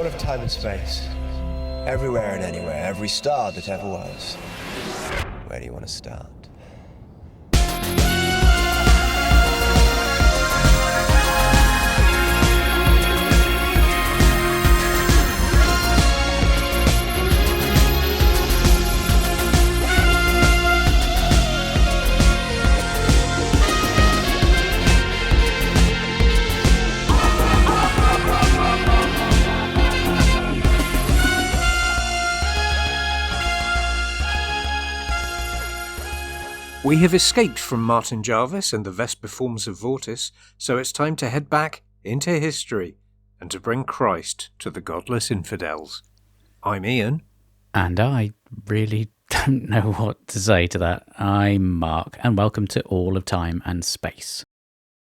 Lord of time and space. Everywhere and anywhere, every star that ever was. Where do you want to start? We have escaped from Martin Jarvis and the Vesper forms of Vortis, so it's time to head back into history and to bring Christ to the godless infidels. I'm Iain. And I really don't know what to say to that. I'm Mark, and welcome to All of Time and Space.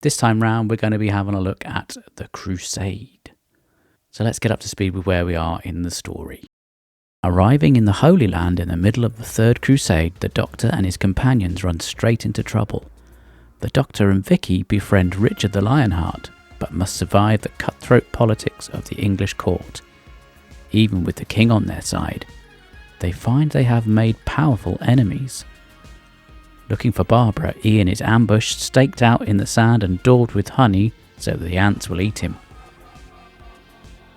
This time round, we're going to be having a look at the Crusade. So let's get up to speed with where we are in the story. Arriving in the Holy Land in the middle of the Third Crusade, the Doctor and his companions run straight into trouble. The Doctor and Vicky befriend Richard the Lionheart, but must survive the cutthroat politics of the English court. Even with the king on their side, they find they have made powerful enemies. Looking for Barbara, Iain is ambushed, staked out in the sand and daubed with honey so that the ants will eat him.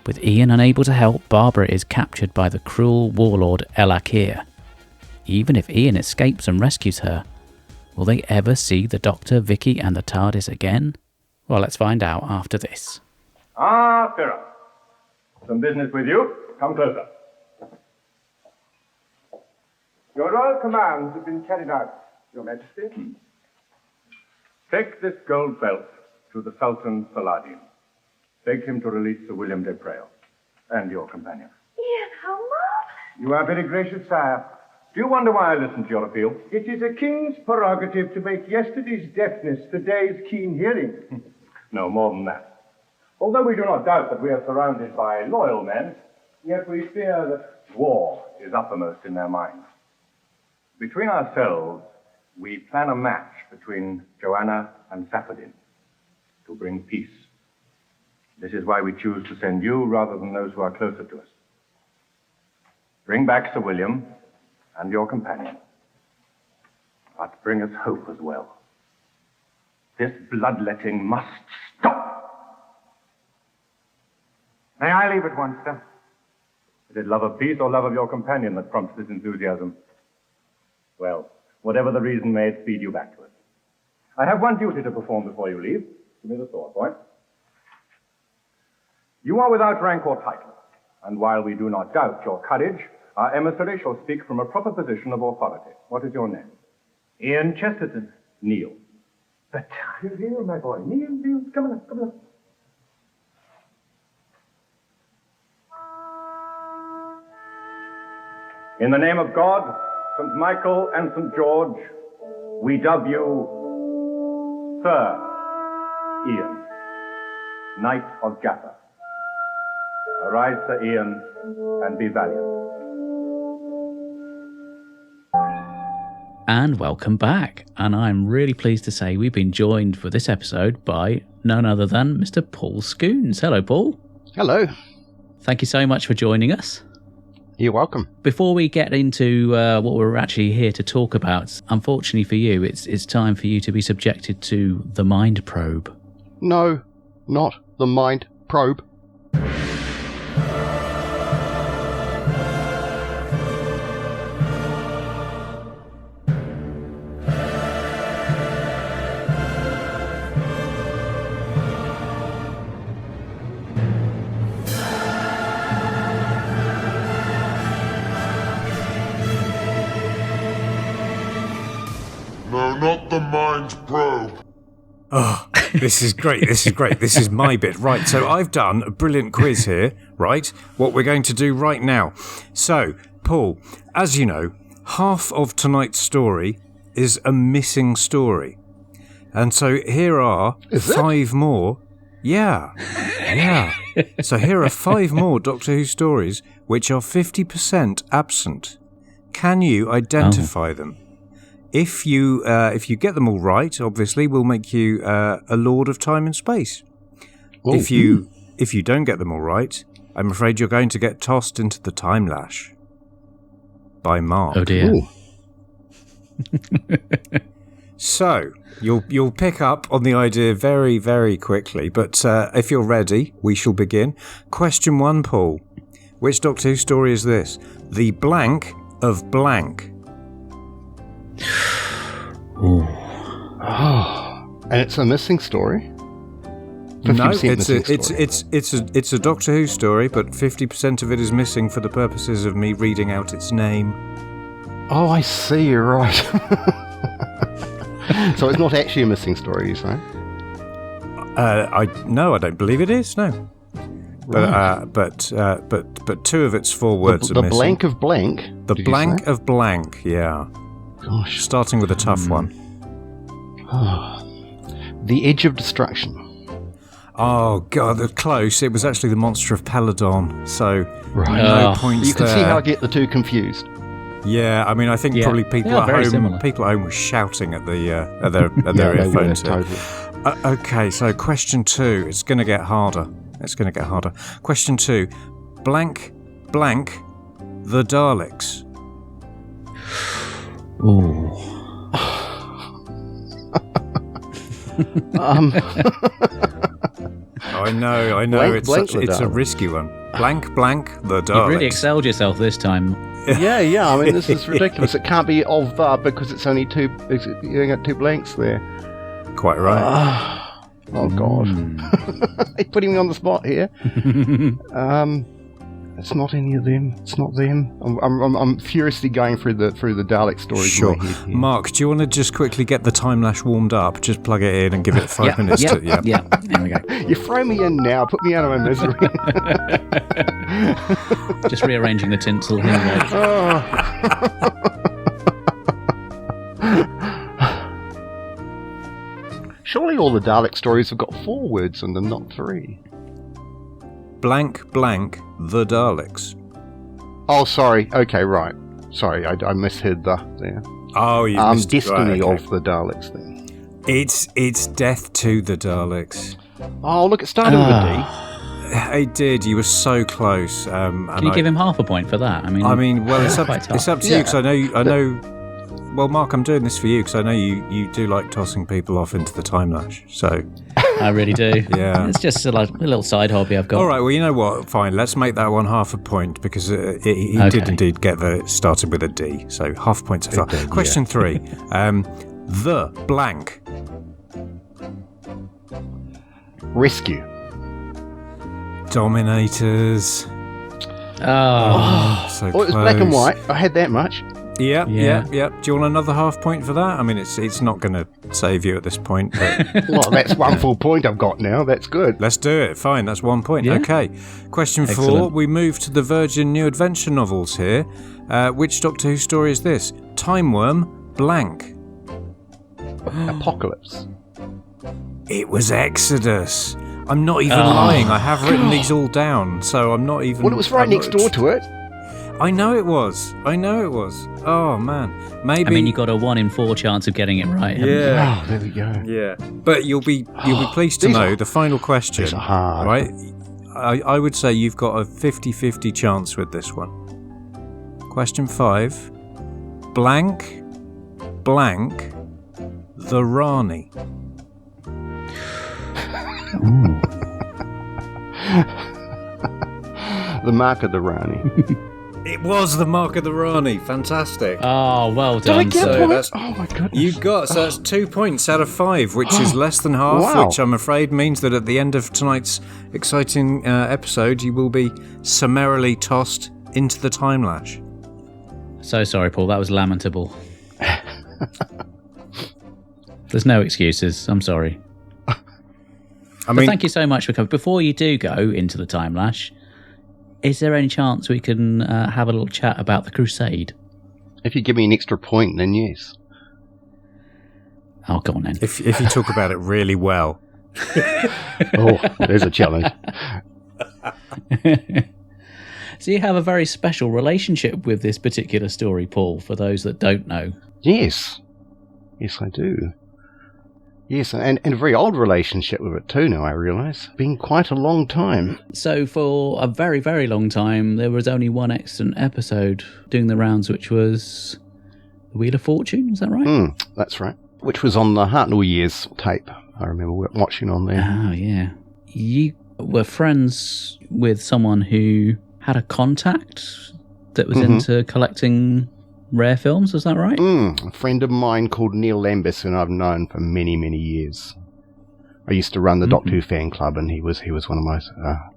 With Iain unable to help, Barbara is captured by the cruel warlord El Akir. Even if Iain escapes and rescues her, will they ever see the Doctor, Vicky and the TARDIS again? Well, let's find out after this. Ah, Fira. Some business with you. Come closer. Your royal commands have been carried out, Your Majesty. Take this gold belt to the Sultan Saladin. Beg him to release Sir William de Preaux and your companion. Iain, how marvellous! You are very gracious, sire. Do you wonder why I listened to your appeal? It is a king's prerogative to make yesterday's deafness today's keen hearing. No, more than that. Although we do not doubt that we are surrounded by loyal men, yet we fear that war is uppermost in their minds. Between ourselves, we plan a match between Joanna and Saphadin to bring peace. This is why we choose to send you rather than those who are closer to us. Bring back Sir William and your companion. But bring us hope as well. This bloodletting must stop. May I leave at once, sir? Is it love of peace or love of your companion that prompts this enthusiasm? Well, whatever the reason, may it speed you back to us. I have one duty to perform before you leave. Give me the sword, boy. You are without rank or title, and while we do not doubt your courage, our emissary shall speak from a proper position of authority. What is your name? Iain Chesterton. Neil. But Neil, my boy, Neil, come on. In the name of God, St. Michael and St. George, we dub you Sir Iain, Knight of Jaffa. Arise, Sir Iain, and be valiant. And welcome back. And I'm really pleased to say we've been joined for this episode by none other than Mr. Paul Scoones. Hello, Paul. Hello. Thank you so much for joining us. You're welcome. Before we get into what we're actually here to talk about, unfortunately for you, it's time for you to be subjected to the mind probe. No, not the mind probe. No, not the mind probe. Oh, this is great. This is my bit. Right, so I've done a brilliant quiz here, right? What we're going to do right now. So, Paul, as you know, half of tonight's story is a missing story. And so here are 5 more. Yeah. So here are 5 more Doctor Who stories which are 50% absent. Can you identify them? If you get them all right, obviously, we'll make you a Lord of Time and Space. If you don't get them all right, I'm afraid you're going to get tossed into the time lash by Mark. Oh dear. Ooh. So, you'll pick up on the idea very, very quickly, but if you're ready, we shall begin. Question 1, Paul. Which Doctor Who story is this? The blank of blank. Oh, and it's a missing story? No, 50% missing story. it's a Doctor Who story, but 50% of it is missing for the purposes of me reading out its name. Oh, I see, you're right. So it's not actually a missing story, you say? No, I don't believe it is. No, Right. but two of its four words are the missing. blank of blank? The did you blank say? of blank. Yeah. Gosh. Starting with a tough one. The Edge of Destruction. Oh god, they're close. It was actually the Monster of Peladon. So Right. no points You can there. see how I get the two confused. Yeah, I mean, I think probably they people are at very home, similar. were shouting at the at their Yeah, they were, earphones. totally. Okay, so question 2. It's going to get harder. Question 2. Blank, blank, the Daleks. Ooh. I know. Blank, blank, the It's a Daleks. risky one. Blank, blank, the Daleks. You've really excelled yourself this time. Yeah, I mean, this is ridiculous. It can't be of the because it's only two, you got two blanks there. Quite right. Oh, God. You're putting me on the spot here. It's not any of them. It's not them. I'm furiously going through the Dalek stories. Sure. In my head here. Mark, do you want to just quickly get the time lash warmed up? Just plug it in and give it 5 minutes. Yeah, Yeah. there we go. You throw me in now. Put me out of my misery. Just rearranging the tinsel. Here we go. Surely all the Dalek stories have got 4 words in them, not 3. Blank, blank, the Daleks. Oh, sorry. Okay, right. Sorry, I misheard the there. Oh, you missed it. Destiny Right, okay. of the Daleks then. It's death to the Daleks. Oh, look, it started with a D. It did. You were so close. Can you give him half a point for that? I mean, well, it's up quite tough. to you because I know. Well, Mark, I'm doing this for you because I know you do like tossing people off into the time lash. So I really do. Yeah. It's just a little side hobby I've got. all right. Well, you know what? Fine. Let's make that one half a point because he Okay. did indeed get it started with a D. So half point so far. did, Question 3. The blank. Rescue. Dominators. Oh. So Oh, it close. was black and white. I had that much. Yeah. Yeah. Do you want another half point for that? I mean, it's not going to save you at this point, but Well, that's one full point I've got now. That's good. let's do it. Fine, that's 1 point. Yeah. Okay. Question 4. Excellent. We move to the Virgin New Adventure novels here. Which Doctor Who story is this? Time Worm blank. Apocalypse. It was Exodus. I'm not even lying. I have written these all down, so I'm not even. Well, it was right I'm next not- door to it. I know it was. Oh man, maybe. I mean, you got a 1 in 4 chance of getting it right. haven't you? Yeah. Oh, there we go. Yeah, but you'll be pleased to These know are- the final question. these are hard. Right? I would say you've got a 50-50 chance with this one. Question 5. Blank, blank, the Rani. The Mark of the Rani. It was the Mark of the Rani. Fantastic. Oh, well Did I done. get so a point? that's- Oh my goodness. You got, so that's 2 points out of 5, which is less than half, Wow. which I'm afraid means that at the end of tonight's exciting episode, you will be summarily tossed into the time lash. So sorry, Paul. That was lamentable. There's no excuses. I'm sorry. I But mean, thank you so much for coming. Before you do go into the time lash, is there any chance we can have a little chat about the Crusade? If you give me an extra point, then yes. Oh, go on then. if you talk about it really well. Oh, there's a challenge. So you have a very special relationship with this particular story, Paul, for those that don't know. Yes. Yes, I do. Yes, and a very old relationship with it too now, I realise. Been quite a long time. So for a very, very long time, there was only one excellent episode doing the rounds, which was The Wheel of Fortune, is that right? That's right. Which was on the Hartnell Years tape. I remember watching on there. Oh, yeah. You were friends with someone who had a contact that was into collecting rare films, is that right? A friend of mine called Neil Lambess, who I've known for many, many years. I used to run the Doctor Who fan club, and he was one of my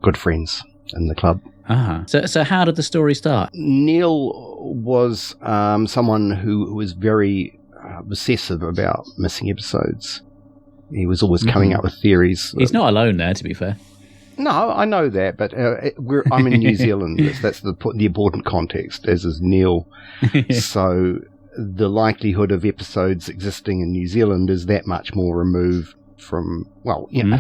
good friends in the club. So how did the story start? Neil was someone who was very obsessive about missing episodes. He was always coming up with theories. He's not alone there, to be fair. No, I know that, but I'm in New Zealand. That's the important context, as is Neil. So the likelihood of episodes existing in New Zealand is that much more removed from, well, you know,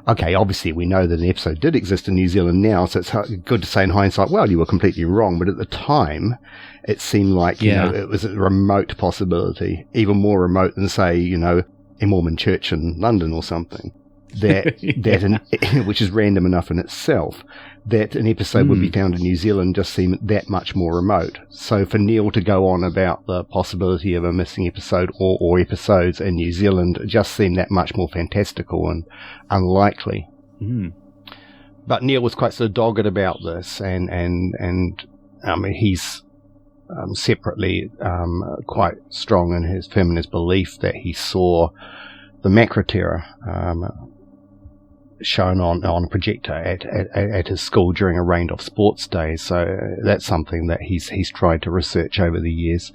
okay, obviously we know that an episode did exist in New Zealand now, so it's good to say in hindsight, well, you were completely wrong, but at the time, it seemed like, you know, it was a remote possibility, even more remote than, say, you know, a Mormon church in London or something. Which is random enough in itself, that an episode would be found in New Zealand just seemed that much more remote. So for Neil to go on about the possibility of a missing episode or episodes in New Zealand just seemed that much more fantastical and unlikely. But Neil was quite sort of dogged about this, and I mean, he's separately quite strong in his feminist belief that he saw the Macra Terror shown on a projector at his school during a rained-off sports day. So that's something that he's tried to research over the years,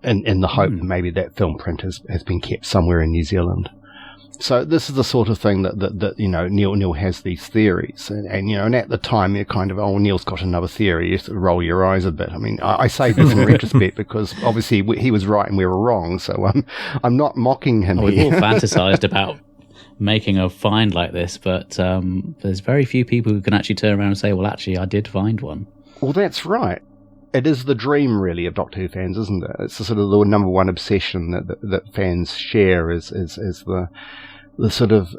in the hope that maybe that film print has been kept somewhere in New Zealand. So this is the sort of thing that you know, Neil has these theories, and you know, and at the time you're kind of, oh, Neil's got another theory. You sort of roll your eyes a bit. I mean, I say this in retrospect because obviously he was right and we were wrong. So I'm not mocking him. We've all fantasized about making a find like this, but there's very few people who can actually turn around and say, well, actually, I did find one. Well, that's right. It is the dream, really, of Doctor Who fans, isn't it? It's the sort of the number one obsession that fans share is the sort of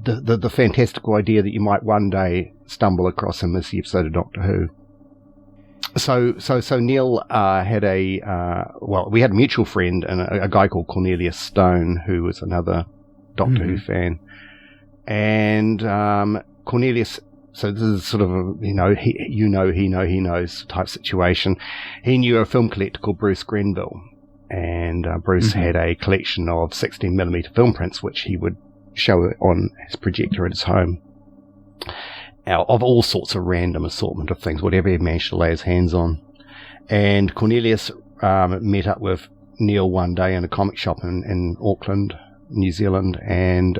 the fantastical idea that you might one day stumble across a missing episode of Doctor Who. So Neil had we had a mutual friend and a guy called Cornelius Stone, who was another Doctor Who fan, and Cornelius. So this is sort of a, he knows type situation. He knew a film collector called Bruce Grenville, and Bruce had a collection of 16mm film prints, which he would show on his projector at his home, of all sorts of random assortment of things, whatever he managed to lay his hands on. And Cornelius met up with Neil one day in a comic shop in Auckland, New Zealand, and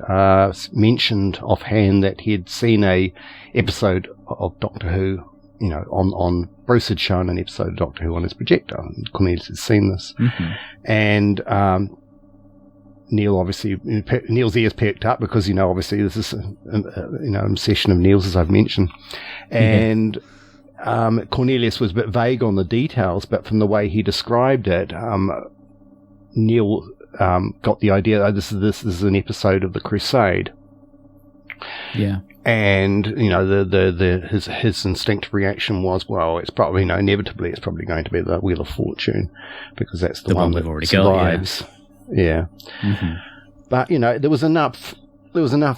mentioned offhand that he had seen a episode of Doctor Who, on Bruce had shown an episode of Doctor Who on his projector. And Cornelius had seen this, and Neil's ears perked up because obviously this is an obsession of Neil's, as I've mentioned, and Cornelius was a bit vague on the details, but from the way he described it, Neil got the idea that this is an episode of the Crusade. Yeah. And his instinctive reaction was, well, it's probably inevitably it's probably going to be the Wheel of Fortune, because that's the one that already survives. Yeah. But there was enough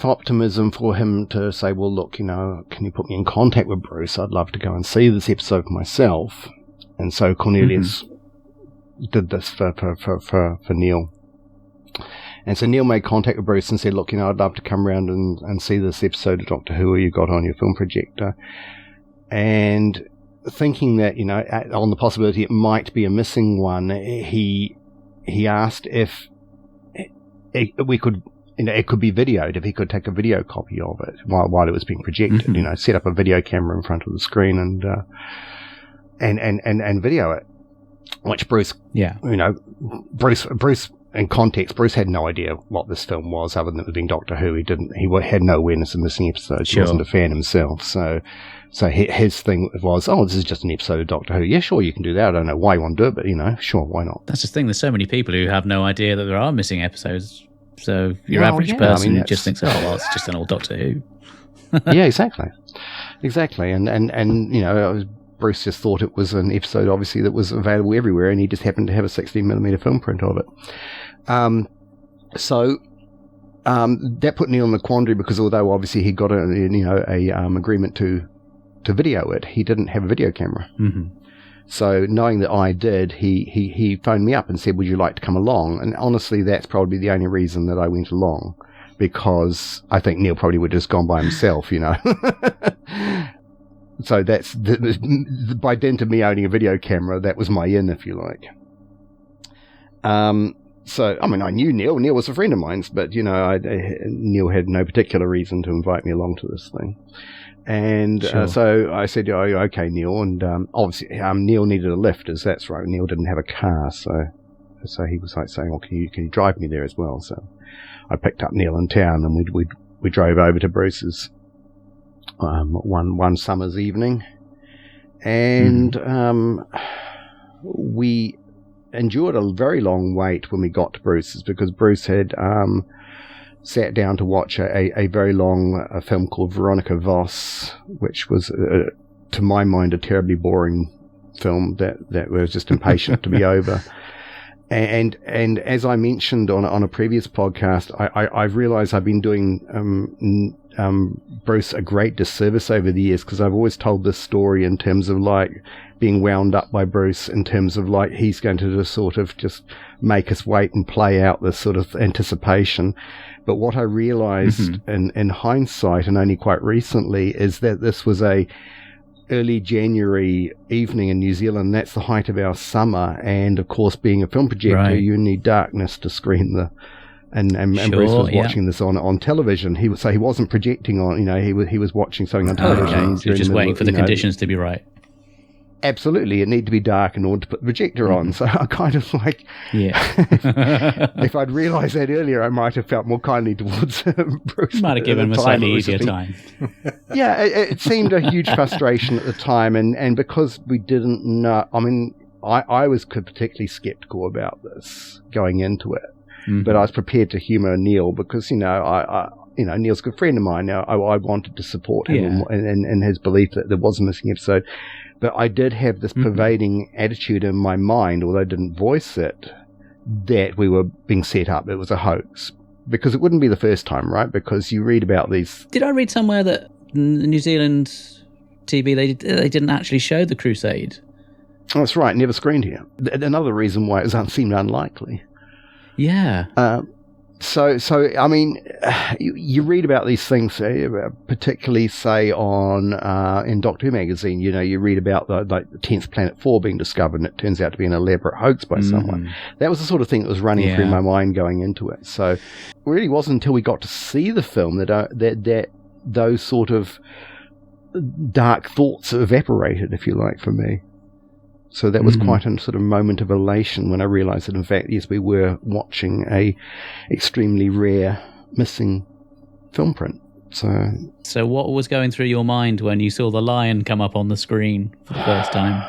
optimism for him to say, well, look, can you put me in contact with Bruce? I'd love to go and see this episode for myself. And so Cornelius did this for Neil. And so Neil made contact with Bruce and said, look, I'd love to come around and see this episode of Doctor Who you got on your film projector. And thinking that, on the possibility it might be a missing one, he asked if we could, it could be videoed, if he could take a video copy of it while it was being projected, set up a video camera in front of the screen and video it. Which Bruce, Bruce, in context, Bruce had no idea what this film was other than it was being Doctor Who. He had no awareness of missing episodes. He wasn't a fan himself. So his thing was, this is just an episode of Doctor Who. Yeah, sure, you can do that. I don't know why you want to do it, but, sure, why not? That's the thing. There's so many people who have no idea that there are missing episodes So your average person just thinks, oh, well, it's just an old Doctor Who. Yeah, exactly. And you know, Bruce just thought it was an episode, obviously, that was available everywhere, and he just happened to have a 16mm film print of it. So that put Neil in the quandary, because although obviously he got a agreement to video it, he didn't have a video camera. Mm-hmm. So knowing that I did, he phoned me up and said, would you like to come along? And honestly, that's probably the only reason that I went along, because I think Neil probably would have just gone by himself, you know. So that's by dint of me owning a video camera, that was my in, if you like. So, I mean, I knew Neil. Neil was a friend of mine's, but, you know, Neil had no particular reason to invite me along to this thing. And so I said, oh, okay, Neil. And obviously, Neil needed a lift, as that's right. Neil didn't have a car, so he was like saying, well, can you drive me there as well? So I picked up Neil in town, and we drove over to Bruce's one summer's evening, and we endured a very long wait when we got to Bruce's, because Bruce had sat down to watch a very long film called Veronica Voss, which was, to my mind, a terribly boring film that was just impatient to be over. And as I mentioned on a previous podcast, I've realized I've been doing Bruce a great disservice over the years, because I've always told this story in terms of like being wound up by Bruce, in terms of like he's going to just sort of just make us wait and play out this sort of anticipation. But what I realized in hindsight, and only quite recently, is that this was a early January evening in New Zealand. That's the height of our summer, and of course, being a film projector, you need darkness to screen the. And Bruce was watching this on television. He wasn't projecting on. You know, he was watching something on television. Okay. So you're just waiting for the conditions to be right. Absolutely, it needed to be dark in order to put the projector on. So I kind of like, if I'd realised that earlier, I might have felt more kindly towards Bruce. Might have given him a slightly easier time. Yeah, it seemed a huge frustration at the time, and because we didn't know. I mean, I was particularly sceptical about this going into it, but I was prepared to humour Neil, because Neil's a good friend of mine. Now I wanted to support him in his belief that there was a missing episode. But I did have this pervading attitude in my mind, although I didn't voice it, that we were being set up. It was a hoax. Because it wouldn't be the first time, right? Because you read about these... Did I read somewhere that New Zealand TV, they didn't actually show the Crusade? Oh, that's right. Never screened here. Another reason why it seemed unlikely. Yeah. So I mean, you read about these things, particularly, say, in Doctor Who magazine. You know, you read about the 10th Planet 4 being discovered, and it turns out to be an elaborate hoax by someone. That was the sort of thing that was running through my mind going into it. So it really wasn't until we got to see the film that those sort of dark thoughts evaporated, if you like, for me. So that was quite a sort of moment of elation when I realised that, in fact, yes, we were watching a extremely rare missing film print. So what was going through your mind when you saw the lion come up on the screen for the first time?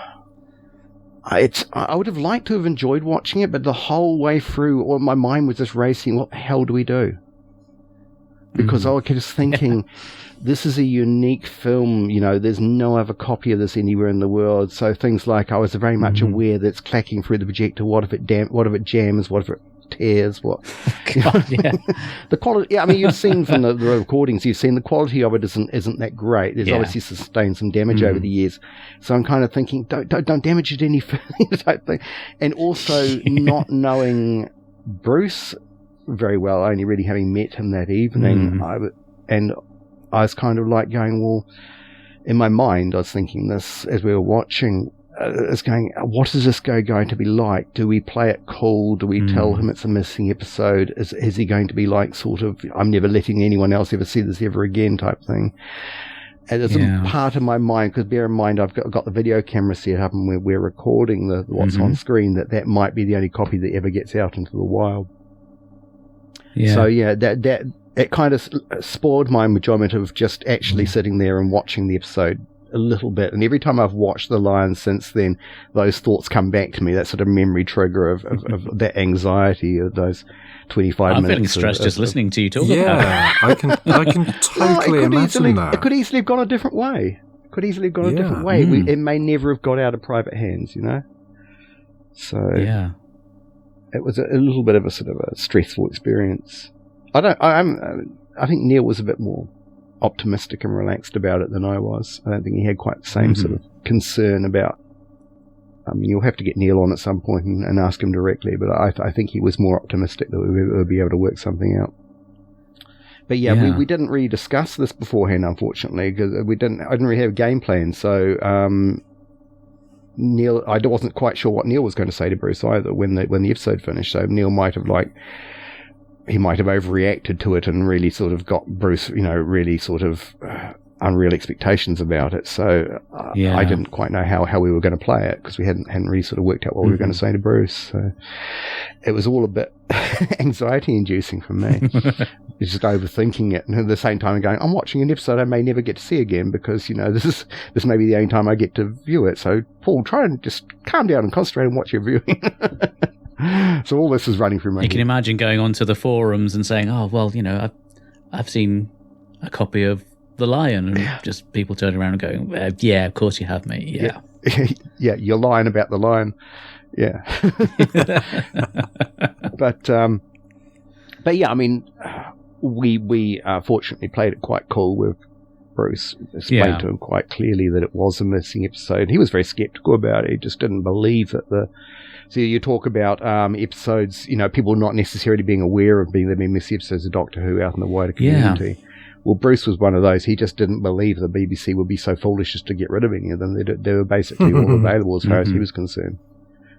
I would have liked to have enjoyed watching it, but the whole way through, my mind was just racing. What the hell do we do? Because I was just thinking... This is a unique film, you know, there's no other copy of this anywhere in the world. So things like, I was very much aware that it's clacking through the projector. What if it jams? What if it tears? What? The quality, I mean, you've seen from the recordings, you've seen the quality of it isn't that great. There's obviously sustained some damage over the years. So I'm kind of thinking, don't damage it any further type thing. And also not knowing Bruce very well, only really having met him that evening. I was kind of like going, well, in my mind, I was thinking this as we were watching, what is this guy going to be like? Do we play it cool? Do we tell him it's a missing episode? Is he going to be like sort of, I'm never letting anyone else ever see this ever again type thing? And there's a part of my mind, because bear in mind, I've got the video camera set up and we're recording what's on screen, that might be the only copy that ever gets out into the wild. Yeah. So that it kind of spoiled my enjoyment of just actually sitting there and watching the episode a little bit. And every time I've watched The Lion since then, those thoughts come back to me, that sort of memory trigger of that anxiety of those 25 minutes. I'm feeling stressed just listening to you talk about it. Yeah, I can totally imagine that. It could easily have gone a different way. It may never have got out of private hands, you know? So yeah, it was a little bit of a sort of a stressful experience. I think Neil was a bit more optimistic and relaxed about it than I was. I don't think he had quite the same sort of concern about. I mean, you'll have to get Neil on at some point and ask him directly, but I think he was more optimistic that we would be able to work something out. But yeah. We didn't really discuss this beforehand, unfortunately, because I didn't really have a game plan. So Neil, I wasn't quite sure what Neil was going to say to Bruce either when the episode finished. So Neil might have overreacted to it and really sort of got Bruce, really sort of unreal expectations about it. So I didn't quite know how we were going to play it because we hadn't really sort of worked out what we were going to say to Bruce. So it was all a bit anxiety inducing for me. Just overthinking it, and at the same time going, I'm watching an episode I may never get to see again because this may be the only time I get to view it. So Paul, try and just calm down and concentrate on what you're viewing. So all this is running through my head. You can imagine going onto the forums and saying, "Oh well, I've seen a copy of The Lion," and just people turning around and going, "Yeah, of course you have, mate. Yeah, yeah, you're lying about The Lion. Yeah." But yeah, I mean, we fortunately played it quite cool with Bruce. Explained to him quite clearly that it was a missing episode. He was very skeptical about it. He just didn't believe that So you talk about episodes, people not necessarily being aware of there being missing episodes of Doctor Who out in the wider community. Yeah. Well, Bruce was one of those. He just didn't believe the BBC would be so foolish as to get rid of any of them. They were basically all available as far as he was concerned.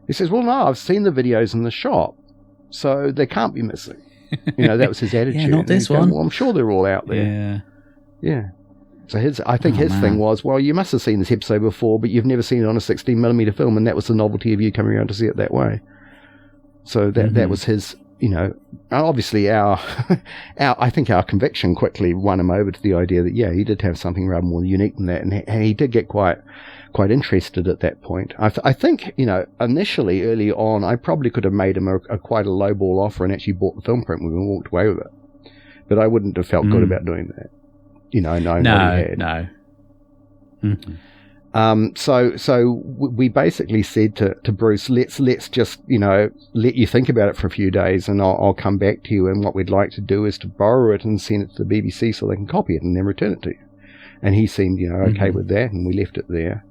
He says, well, no, I've seen the videos in the shop, so they can't be missing. That was his attitude. Yeah, not this one. Well, I'm sure they're all out there. Yeah. So I think his thing was, well, you must have seen this episode before, but you've never seen it on a 16mm film, and that was the novelty of you coming around to see it that way. So that was his, obviously I think our conviction quickly won him over to the idea that, he did have something rather more unique than that, and he did get quite interested at that point. I think, initially, early on, I probably could have made him quite a lowball offer and actually bought the film print with him and walked away with it. But I wouldn't have felt good about doing that. Knowing what he had. No. So we basically said to Bruce, let's just, let you think about it for a few days and I'll come back to you. And what we'd like to do is to borrow it and send it to the BBC so they can copy it and then return it to you. And he seemed, okay with that, and we left it there.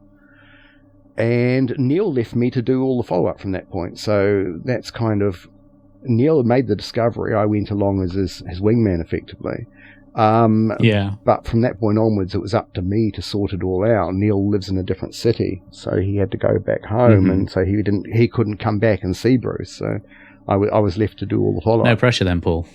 And Neil left me to do all the follow-up from that point. So that's kind of, Neil had made the discovery. I went along as his wingman, effectively. But from that point onwards, it was up to me to sort it all out. Neil lives in a different city, so he had to go back home, and so he couldn't come back and see Bruce. So I was left to do all the follow-up. No pressure then, Paul.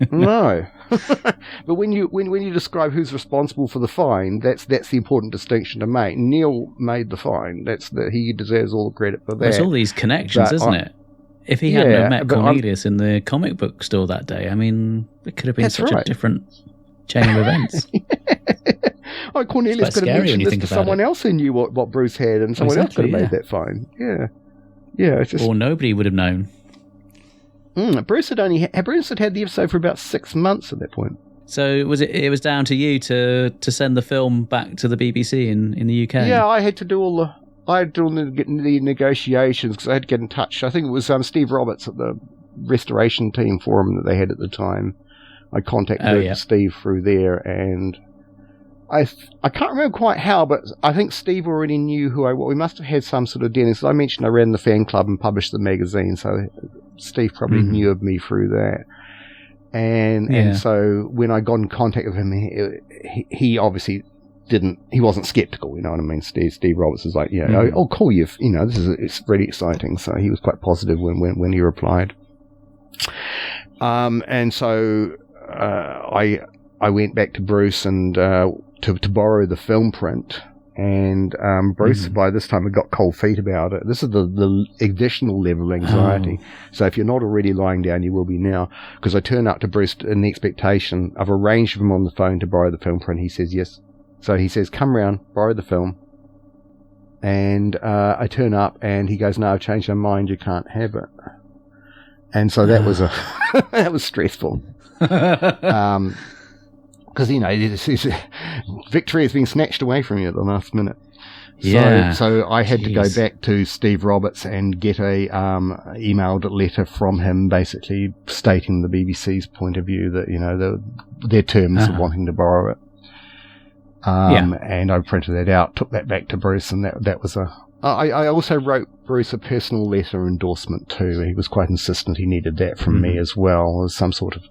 No, but when you describe who's responsible for the find, that's the important distinction to make. Neil made the find. He deserves all the credit for that. It's all these connections, isn't it? If he hadn't met Cornelius in the comic book store that day, I mean, it could have been such a different chain of events. Cornelius could have mentioned this to someone else who knew what Bruce had, and someone else could have made that find. Yeah. It's just, or nobody would have known. Bruce had had the episode for about 6 months at that point. So it was down to you to send the film back to the BBC in the UK? Yeah, I had to do all the negotiations because I had to get in touch. I think it was Steve Roberts at the restoration team forum that they had at the time. I contacted Steve through there, and I can't remember quite how, but I think Steve already knew who I was. We must have had some sort of dealings. I mentioned I ran the fan club and published the magazine, so Steve probably knew of me through that. And so when I got in contact with him, he obviously he wasn't skeptical, you know what I mean? Steve Roberts was like, I'll call you, it's really exciting. So he was quite positive when he replied. And so I went back to Bruce and to borrow the film print. And Bruce, by this time, had got cold feet about it. This is the additional level of anxiety. So if you're not already lying down, you will be now. Because I turn up to Bruce in the expectation. I've arranged for him on the phone to borrow the film print. He says yes. So he says, come round, borrow the film. And I turn up, and he goes, no, I've changed my mind, you can't have it. And so that was that was stressful. Because, victory is being snatched away from you at the last minute. Yeah. So I had to go back to Steve Roberts and get a emailed letter from him, basically stating the BBC's point of view that their terms of wanting to borrow it. And I printed that out, took that back to Bruce, and that was I also wrote Bruce a personal letter endorsement too. He was quite insistent he needed that from me as well, as some sort of.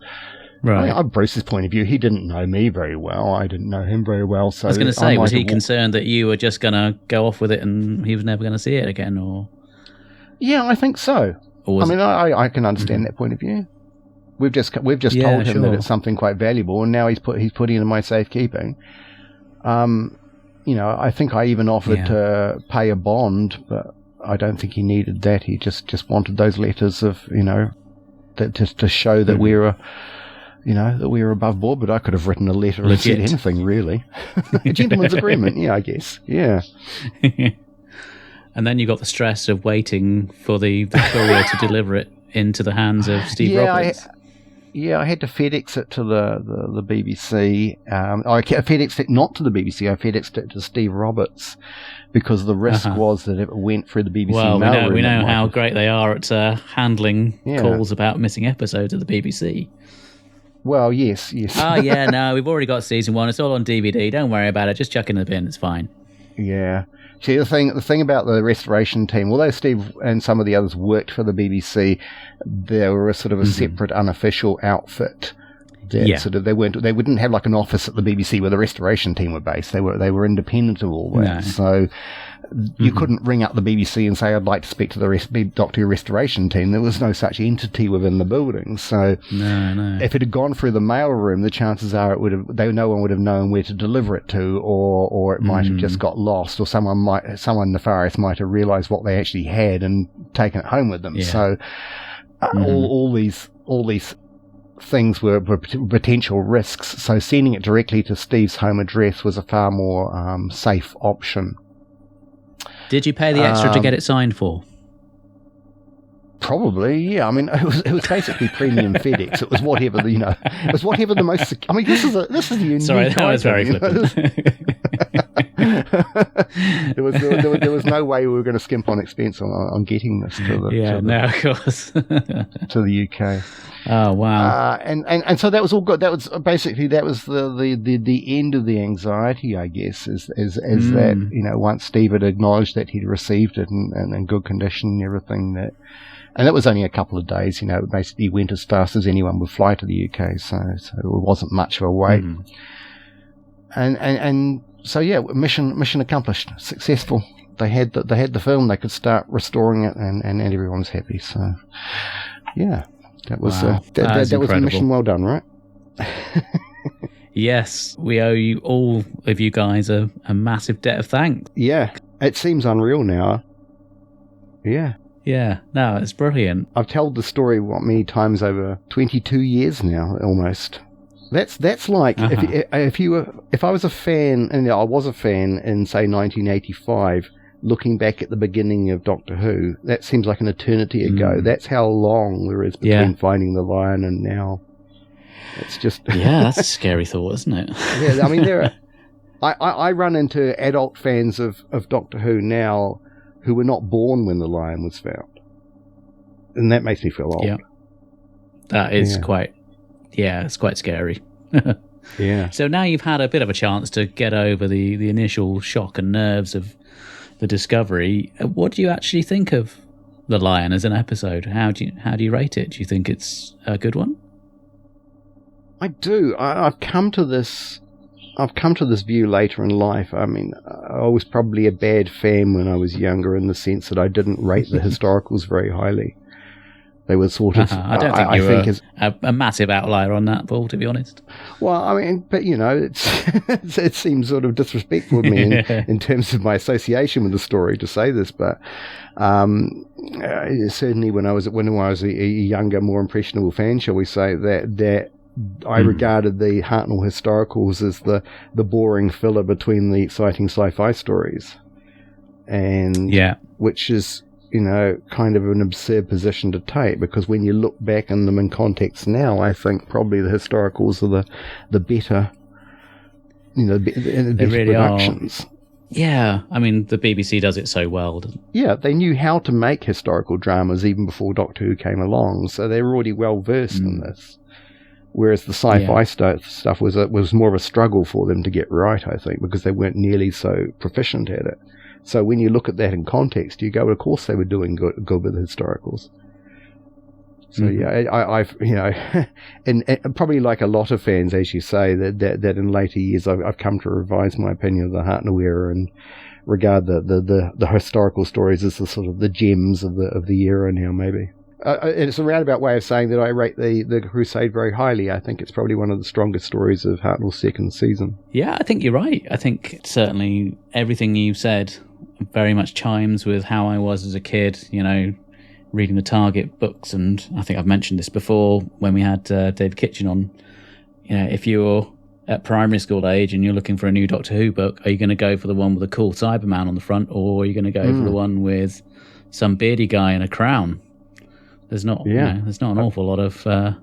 Right. Bruce's point of view, he didn't know me very well. I didn't know him very well. So I was going to say, was he concerned that you were just going to go off with it and he was never going to see it again, or? Yeah, I think so. I can understand that point of view. We've just told him that it's something quite valuable, and now he's putting it in my safekeeping. I think I even offered to pay a bond, but I don't think he needed that. He just wanted those letters of to show that we're that we were above board, but I could have written a letter and said anything, really. A gentleman's agreement, I guess. Yeah. And then you got the stress of waiting for the courier to deliver it into the hands of Steve Roberts. I had to FedEx it to the BBC. I FedExed it not to the BBC, I FedExed it to Steve Roberts, because the risk was that if it went through the BBC mailroom... we know how great they are at handling calls about missing episodes of the BBC. Well, yes. We've already got season 1. It's all on DVD. Don't worry about it. Just chuck it in the bin. It's fine. Yeah. See, the thing about the restoration team, although Steve and some of the others worked for the BBC, they were a sort of a separate, unofficial outfit. They wouldn't have like an office at the BBC where the restoration team were based. They were independent of all that. No. So you couldn't ring up the BBC and say, I'd like to speak to the Doctor Who restoration team. There was no such entity within the building. So if it had gone through the mailroom, the chances are no one would have known where to deliver it to, or it might have just got lost, or someone nefarious might have realised what they actually had and taken it home with them. Yeah. So all these things were potential risks. So sending it directly to Steve's home address was a far more safe option. Did you pay the extra to get it signed for? Probably, yeah. I mean, it was basically premium FedEx. It was whatever it was whatever the most. I mean, this is a unique. Sorry, that was very flippant. There was no way we were going to skimp on expense on getting this to the of course to the UK. Oh wow! And so that was all good. That was the end of the anxiety, I guess, is that once Steve had acknowledged that he'd received it and in good condition and everything, and that was only a couple of days. It basically went as fast as anyone would fly to the UK, so it wasn't much of a wait. And so mission accomplished, successful. They had the film. They could start restoring it, and everyone was happy. So yeah. That was that was a mission well done, right? Yes, we owe you all of you guys a massive debt of thanks. Yeah, it seems unreal now. Yeah. Yeah, no, it's brilliant. I've told the story many times over 22 years now, almost. That's like if I was a fan, and I was a fan in say 1985. Looking back at the beginning of Doctor Who, that seems like an eternity ago. That's how long there is between Finding the Lion and now. It's just that's a scary thought, isn't it? Yeah, I mean, I run into adult fans of Doctor Who now who were not born when the lion was found, and that makes me feel old. Yeah, that is it's quite scary. Yeah. So now you've had a bit of a chance to get over the initial shock and nerves of the discovery. What do you actually think of The Lion as an episode? How do you rate it? Do you think it's a good one? I do. I've come to this view later in life. I mean, I was probably a bad fan when I was younger, in the sense that I didn't rate the historicals very highly. They were sort of... I don't think you were a massive outlier on that, Paul, to be honest. Well, I mean, but, it seems sort of disrespectful of me in terms of my association with the story to say this, but certainly when I was a younger, more impressionable fan, shall we say, that I regarded the Hartnell historicals as the boring filler between the exciting sci-fi stories. And which is, kind of an absurd position to take, because when you look back on them in context now, I think probably the historicals are the better, the better really productions. Are. Yeah, I mean, the BBC does it so well. Yeah, they knew how to make historical dramas even before Doctor Who came along, so they were already well versed in this. Whereas the sci-fi stuff was more of a struggle for them to get right, I think, because they weren't nearly so proficient at it. So when you look at that in context, you go, well, of course they were doing good with the historicals. So I've and probably like a lot of fans, as you say, that in later years I've come to revise my opinion of the Hartnell era and regard the historical stories as the sort of the gems of the era now, maybe. It's a roundabout way of saying that I rate the Crusade very highly. I think it's probably one of the strongest stories of Hartnell's second season. Yeah, I think you're right. I think certainly everything you've said very much chimes with how I was as a kid, reading the Target books. And I think I've mentioned this before when we had David Kitchen on. If you're at primary school age and you're looking for a new Doctor Who book, are you going to go for the one with a cool Cyberman on the front, or are you going to go for the one with some beardy guy in a crown? There's not, there's not an awful lot of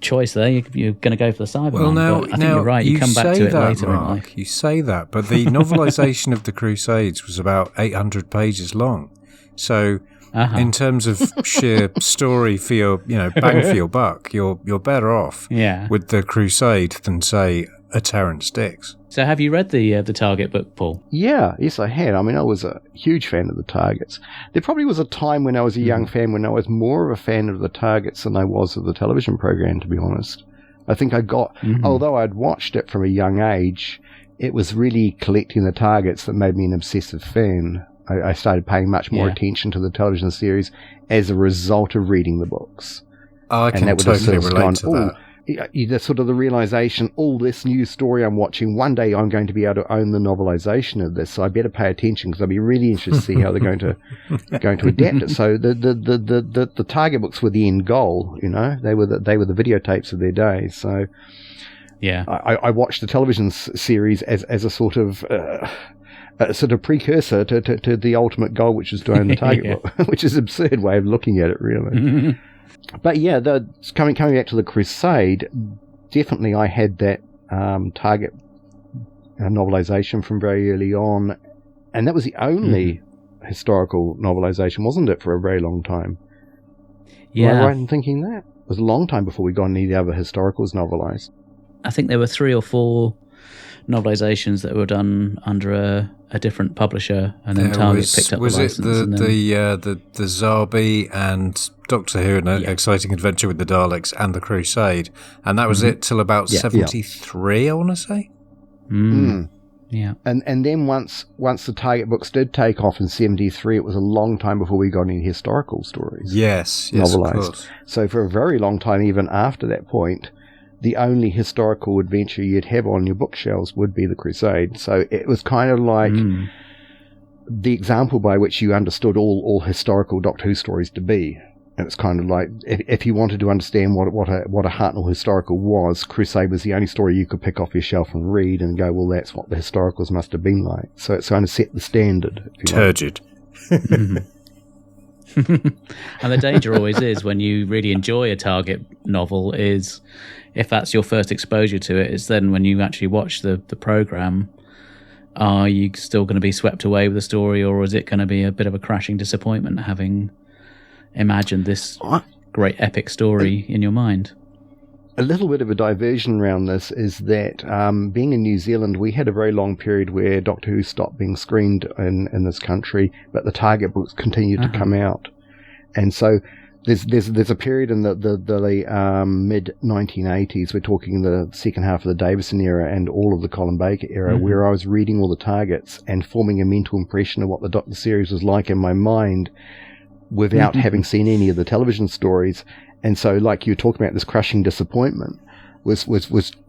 choice there. You're going to go for the Cyberman. Well, now, but I think you're right. You come back to it later in life. You say that, but the novelisation of the Crusades was about 800 pages long. So, in terms of sheer story for your, bang for your buck, you're better off with the Crusade than, say, a Terrance Dicks. So have you read the Target book, Paul? Yes, I had. I mean, I was a huge fan of the Targets. There probably was a time when I was a young fan when I was more of a fan of the Targets than I was of the television program, to be honest. I think I got, although I'd watched it from a young age, it was really collecting the Targets that made me an obsessive fan. I started paying much more attention to the television series as a result of reading the books. I can totally relate to that. The sort of the realization, this new story I'm watching, one day I'm going to be able to own the novelization of this, so I better pay attention because I'll be really interested to see how they're going to adapt it. So the Target books were the end goal, they were the videotapes of their day. So I watched the television series as a sort of precursor to the ultimate goal, which is to own the Target book, which is an absurd way of looking at it, really. But coming back to the Crusade, definitely I had that Target novelization from very early on, and that was the only historical novelization, wasn't it, for a very long time? Yeah. Am I right in thinking that? It was a long time before we got any of the other historicals novelized. I think there were 3 or 4 novelizations that were done under a different publisher, and then Target picked up the license. Was it the Zarbi and Doctor Who, An Exciting Adventure with the Daleks, and the Crusade, and that was it till about 73, I want to say. Yeah, and then once the Target books did take off in 73, it was a long time before we got any historical stories. Yes, novelized. Of course. So for a very long time, even after that point, the only historical adventure you'd have on your bookshelves would be the Crusade. So it was kind of like the example by which you understood all historical Doctor Who stories to be. And it's kind of like, if you wanted to understand what a Hartnell historical was, Crusade was the only story you could pick off your shelf and read and go, well, that's what the historicals must have been like. So it's kind of set the standard. Turgid. And the danger always is when you really enjoy a Target novel is, if that's your first exposure to it, it's then when you actually watch the program, are you still going to be swept away with the story, or is it going to be a bit of a crashing disappointment having imagined this great epic story in your mind? A little bit of a diversion around this is that being in New Zealand, we had a very long period where Doctor Who stopped being screened in this country, but the Target books continued to come out. And so there's a period in the mid 1980s, we're talking the second half of the Davison era and all of the Colin Baker era, where I was reading all the Targets and forming a mental impression of what the Doctor series was like in my mind without having seen any of the television stories. And so, like you were talking about, this crushing disappointment was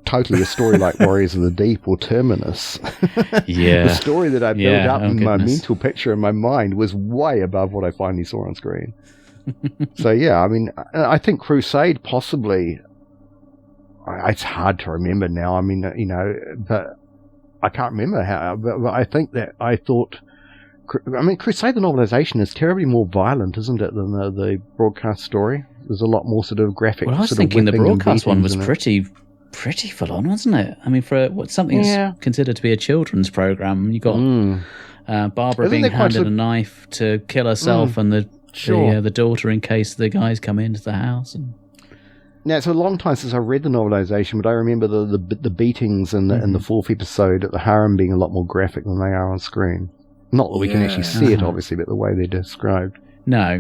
totally a story like Warriors of the Deep or Terminus. The story that I built up in my mental picture in my mind was way above what I finally saw on screen. So I mean, I think Crusade possibly it's hard to remember now. I mean, but I can't remember how. But I think that I thought. I mean, Crusade the novelization is terribly more violent, isn't it, than the broadcast story? There's a lot more sort of graphic. Well, I was thinking the broadcast one was pretty full on, wasn't it? I mean, for something that's considered to be a children's program, you got Barbara being handed a knife to kill herself, and the daughter in case the guys come into the house. And now, it's a long time since I read the novelization, but I remember the beatings in the fourth episode at the harem being a lot more graphic than they are on screen. Not that we can actually see it, obviously, but the way they're described. No.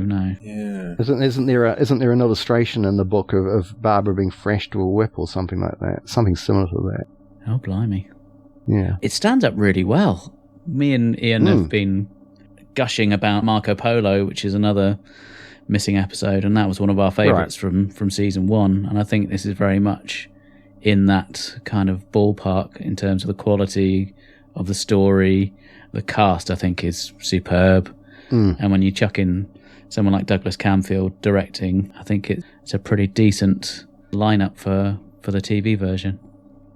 Yeah. Isn't there an illustration in the book of Barbara being thrashed to a whip or something like that? Something similar to that. Oh, blimey. Yeah. It stands up really well. Me and Iain have been gushing about Marco Polo, which is another missing episode, and that was one of our favourites from season 1. And I think this is very much in that kind of ballpark in terms of the quality of the story. The cast, I think, is superb. And when you chuck in someone like Douglas Camfield directing, I think it's a pretty decent lineup for the TV version.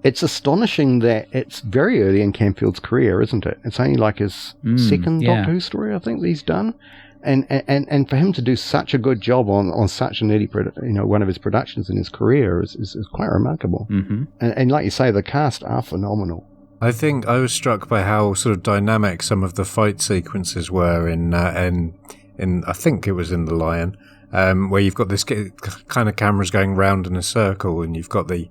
It's astonishing that it's very early in Camfield's career, isn't it? It's only like his second Doctor Who story, I think, that he's done. And for him to do such a good job on such an early, one of his productions in his career is quite remarkable. Mm-hmm. And like you say, the cast are phenomenal. I think I was struck by how sort of dynamic some of the fight sequences were in I think it was in The Lion, where you've got this kind of cameras going round in a circle, and you've got the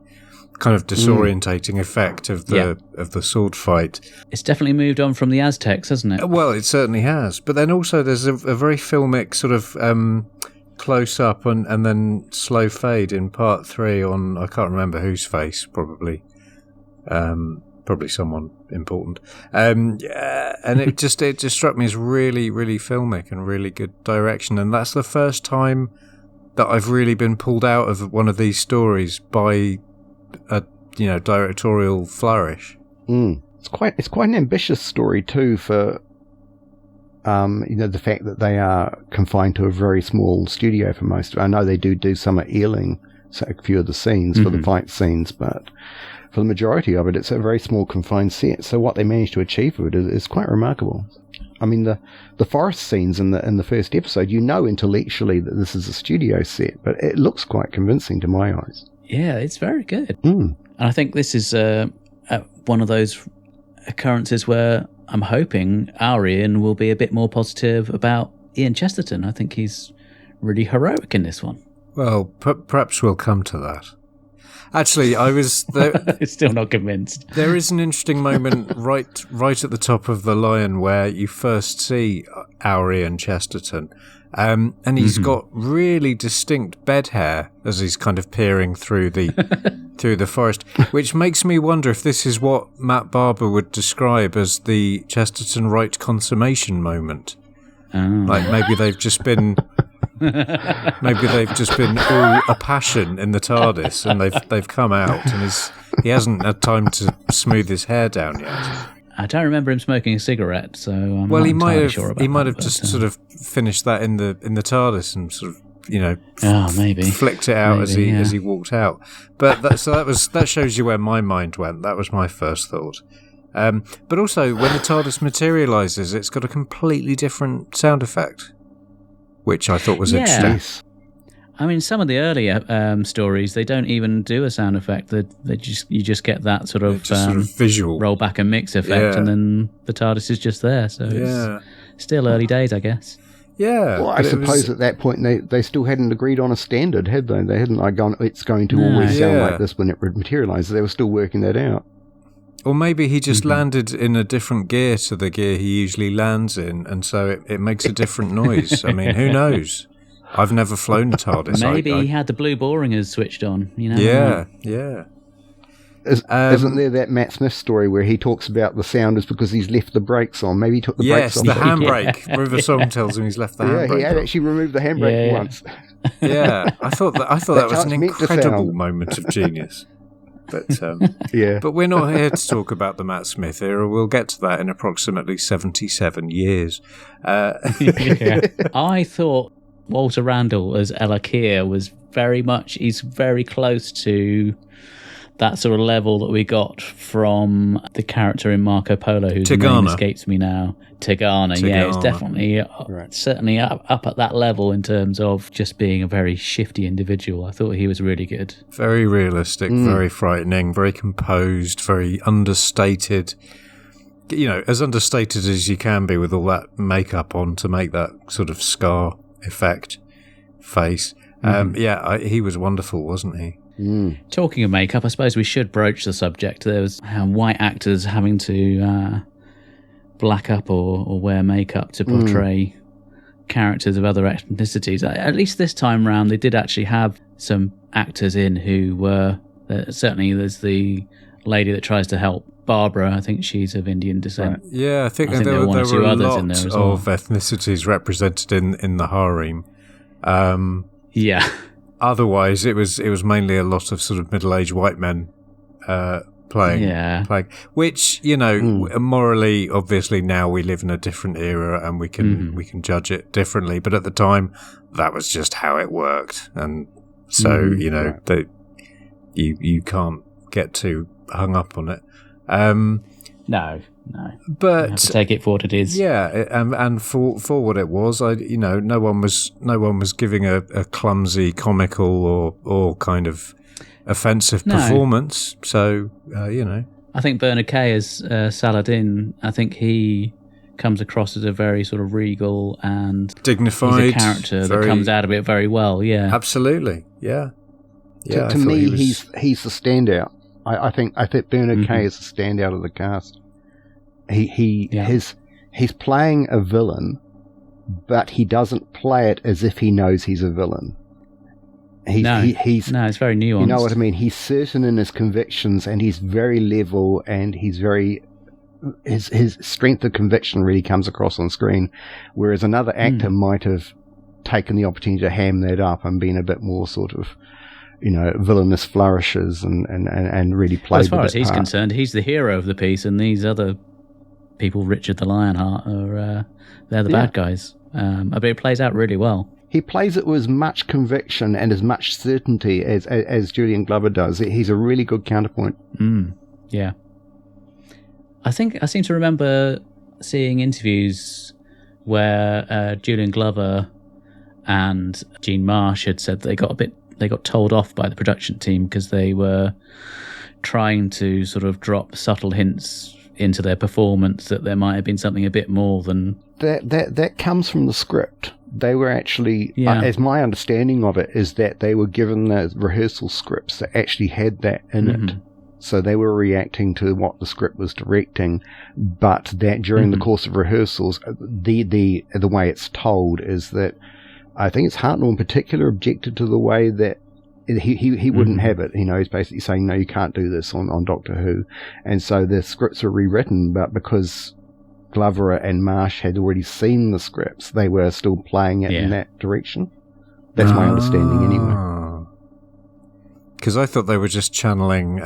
kind of disorientating effect of the sword fight. It's definitely moved on from the Aztecs, hasn't it? Well, it certainly has. But then also there's a very filmic sort of close up and then slow fade in part 3 on, I can't remember whose face, probably someone important. And it just struck me as really, really filmic and really good direction. And that's the first time that I've really been pulled out of one of these stories by a directorial flourish. It's quite an ambitious story too, for the fact that they are confined to a very small studio for most of it. I know they do some at Ealing, so a few of the scenes for the fight scenes, but for the majority of it, it's a very small confined set. So what they managed to achieve with it is quite remarkable. I mean, the forest scenes in the first episode, intellectually that this is a studio set, but it looks quite convincing to my eyes. Yeah, it's very good. And I think this is one of those occurrences where I'm hoping our Iain will be a bit more positive about Ian Chesterton. I think he's really heroic in this one. Well, perhaps we'll come to that. Actually, I was there. Still not convinced. There is an interesting moment right at the top of The Lion where you first see our Ian Chesterton. And he's got really distinct bed hair as he's kind of peering through the forest, which makes me wonder if this is what Matt Barber would describe as the Chesterton right consummation moment. Like maybe they've just been all a passion in the TARDIS, and they've come out, and he hasn't had time to smooth his hair down yet. I don't remember him smoking a cigarette, so I'm not entirely sure about that. He might have just sort of finished that in the TARDIS and sort of maybe flicked it out as he walked out. But that shows you where my mind went. That was my first thought. But also when the TARDIS materialises, it's got a completely different sound effect, which I thought was interesting. I mean, some of the earlier stories, they don't even do a sound effect. You just get that sort of visual roll back and mix effect, and then the TARDIS is just there. So it's still early days, I guess. Yeah. Well, I suppose at that point they still hadn't agreed on a standard, had they? They hadn't gone, it's going to always sound like this when it materialises. They were still working that out. Or maybe he just landed in a different gear to the gear he usually lands in, and so it makes a different noise. I mean, who knows? I've never flown a TARDIS. Maybe he had the blue boringers switched on. Yeah. Isn't there that Matt Smith story where he talks about the sound is because he's left the brakes on? Maybe he took the brakes off. Yes, the handbrake. River Song tells him he's left the handbrake. Yeah, he had actually removed the handbrake once. Yeah, I thought that was an incredible moment of genius. But but we're not here to talk about the Matt Smith era. We'll get to that in approximately 77 years. I thought Walter Randall as Ella Keir was he's very close to that sort of level that we got from the character in Marco Polo, whose name escapes me now. Tigana. Yeah, it's definitely certainly up at that level in terms of just being a very shifty individual. I thought he was really good. Very realistic, very frightening, very composed, very understated. You know, as understated as you can be with all that makeup on to make that sort of scar effect face. He was wonderful, wasn't he? Talking of makeup, I suppose we should broach the subject. There was white actors having to black up or wear makeup to portray characters of other ethnicities. At least this time round, they did actually have some actors in who were... certainly there's the lady that tries to help Barbara. I think she's of Indian descent. Right. Yeah, I think there were one or two others in there as well. Of ethnicities represented in the harem. Yeah. Otherwise, it was mainly a lot of sort of middle-aged white men playing. Which, you know, morally, obviously, now we live in a different era and we can judge it differently. But at the time, that was just how it worked, and so you know that you can't get too hung up on it. No. But you have to take it for what it is. Yeah, and for what it was, no one was giving a clumsy, comical or kind of offensive performance. So I think Bernard Kay as Saladin. I think he comes across as a very sort of regal and dignified he's a character that comes out of it very well. Yeah, absolutely. Yeah. To me, he's the standout. I think Bernard Kay is the standout of the cast. He's playing a villain, but he doesn't play it as if he knows he's a villain. It's very nuanced. You know what I mean? He's certain in his convictions, and he's very level, and he's very... His strength of conviction really comes across on screen, whereas another actor might have taken the opportunity to ham that up and been a bit more sort of, villainous flourishes and really played as far as he's concerned, he's the hero of the piece, and these other people, Richard the Lionheart, they're the bad guys. But it plays out really well. He plays it with as much conviction and as much certainty as Julian Glover does. He's a really good counterpoint. Yeah. I seem to remember seeing interviews where Julian Glover and Jean Marsh had said they got told off by the production team because they were trying to sort of drop subtle hints into their performance that there might have been something a bit more than... That comes from the script. They were actually, as my understanding of it, is that they were given the rehearsal scripts that actually had that in it. So they were reacting to what the script was directing, but that during the course of rehearsals, the way it's told is that I think it's Hartnell in particular objected to the way that he wouldn't have it. He's basically saying, no, you can't do this on Doctor Who. And so the scripts were rewritten, but because Glover and Marsh had already seen the scripts, they were still playing it in that direction. That's my understanding anyway. Because I thought they were just channeling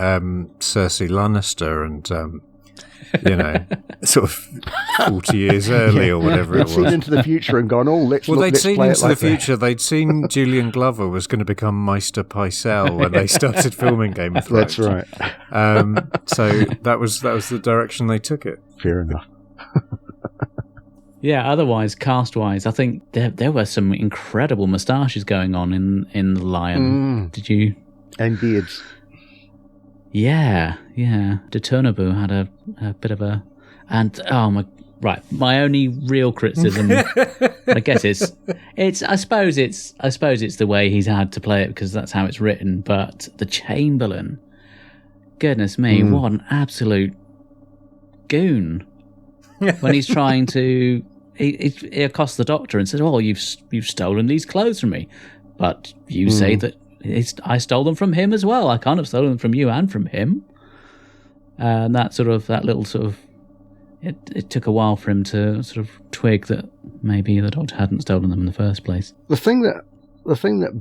Cersei Lannister and, sort of 40 years early or whatever it was. They'd seen into the future and gone, they'd seen into the future. They'd seen Julian Glover was going to become Meister Pycelle when they started filming Game of Thrones. That's right. So that was the direction they took it. Fair enough. Yeah, otherwise, cast-wise, I think there were some incredible moustaches going on in The Lion. Did you... And beards. Yeah. De Turnerbu had a bit of a... And, my only real criticism, I guess I suppose it's the way he's had to play it because that's how it's written, but the Chamberlain, goodness me, what an absolute goon. When he's trying to... He accosts the Doctor and says, you've stolen these clothes from me. But you say that I stole them from him as well. I can't have stolen them from you and from him. And it took a while for him to sort of twig that maybe the Doctor hadn't stolen them in the first place. The thing that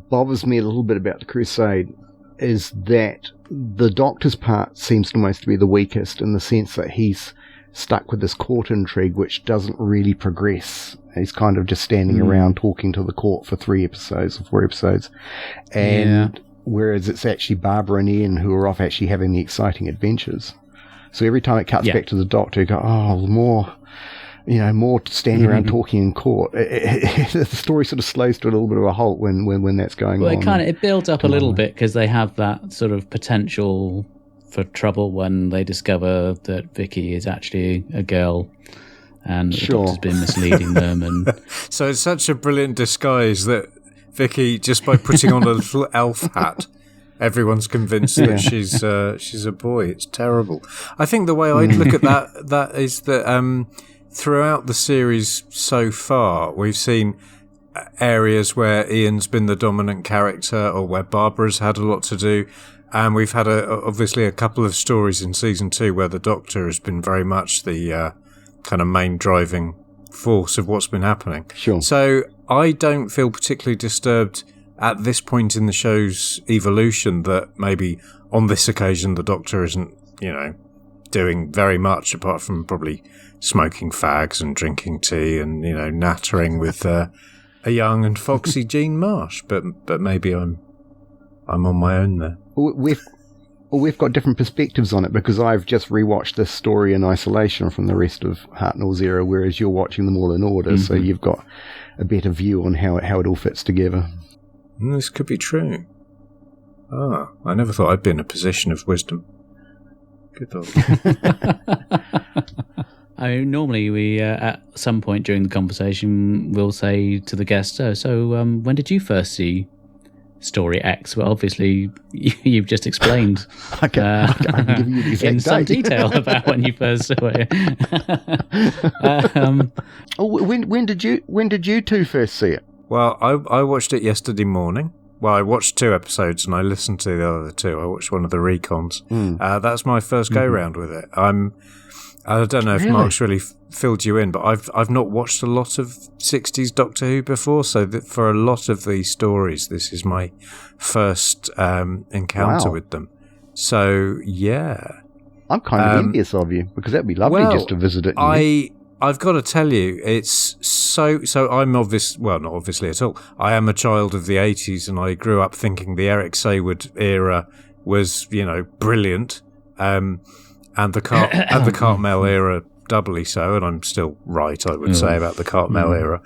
bothers me a little bit about the Crusade is that the Doctor's part seems almost to be the weakest in the sense that he's stuck with this court intrigue which doesn't really progress. He's kind of just standing around talking to the court for 3 episodes or 4 episodes. And whereas it's actually Barbara and Iain who are off actually having the exciting adventures. So every time it cuts back to the Doctor, you go, oh, more standing around talking in court. The story sort of slows to a little bit of a halt when that's going on. Well, it builds up a little bit because they have that sort of potential for trouble when they discover that Vicky is actually a girl and the Doctor's been misleading them. And so it's such a brilliant disguise that Vicky, just by putting on a little elf hat, everyone's convinced that she's a boy. It's terrible. I think the way I'd look at that is that throughout the series so far, we've seen areas where Ian's been the dominant character or where Barbara's had a lot to do. And we've had obviously a couple of stories in season 2 where the Doctor has been very much the kind of main driving force of what's been happening. Sure. So I don't feel particularly disturbed at this point in the show's evolution that maybe on this occasion the Doctor isn't, doing very much apart from probably smoking fags and drinking tea and, nattering with a young and foxy Jean Marsh. But maybe I'm on my own there. We've got different perspectives on it because I've just rewatched this story in isolation from the rest of Hartnell's era, whereas you're watching them all in order, so you've got a better view on how it all fits together. This could be true. I never thought I'd be in a position of wisdom. Good thought. I mean, normally we, at some point during the conversation, will say to the guest, so when did you first see Story X? Well, obviously, you've just explained I can give you the exact in some date. detail about when you first saw it. When did you two first see it? Well, I watched it yesterday morning. Well, I watched 2 episodes and I listened to the other 2. I watched one of the recons. That's my first go-round with it. I don't know if Mark's really filled you in, but I've not watched a lot of 60s Doctor Who before, so that for a lot of these stories, this is my first encounter with them. So, yeah. I'm kind of envious of you, because that'd be lovely just to visit it. I've got to tell you, it's so I'm not obviously at all. I am a child of the 80s, and I grew up thinking the Eric Saywood era was, brilliant, and the Cartmel era doubly so, and I'm still right, I would say, about the Cartmel era.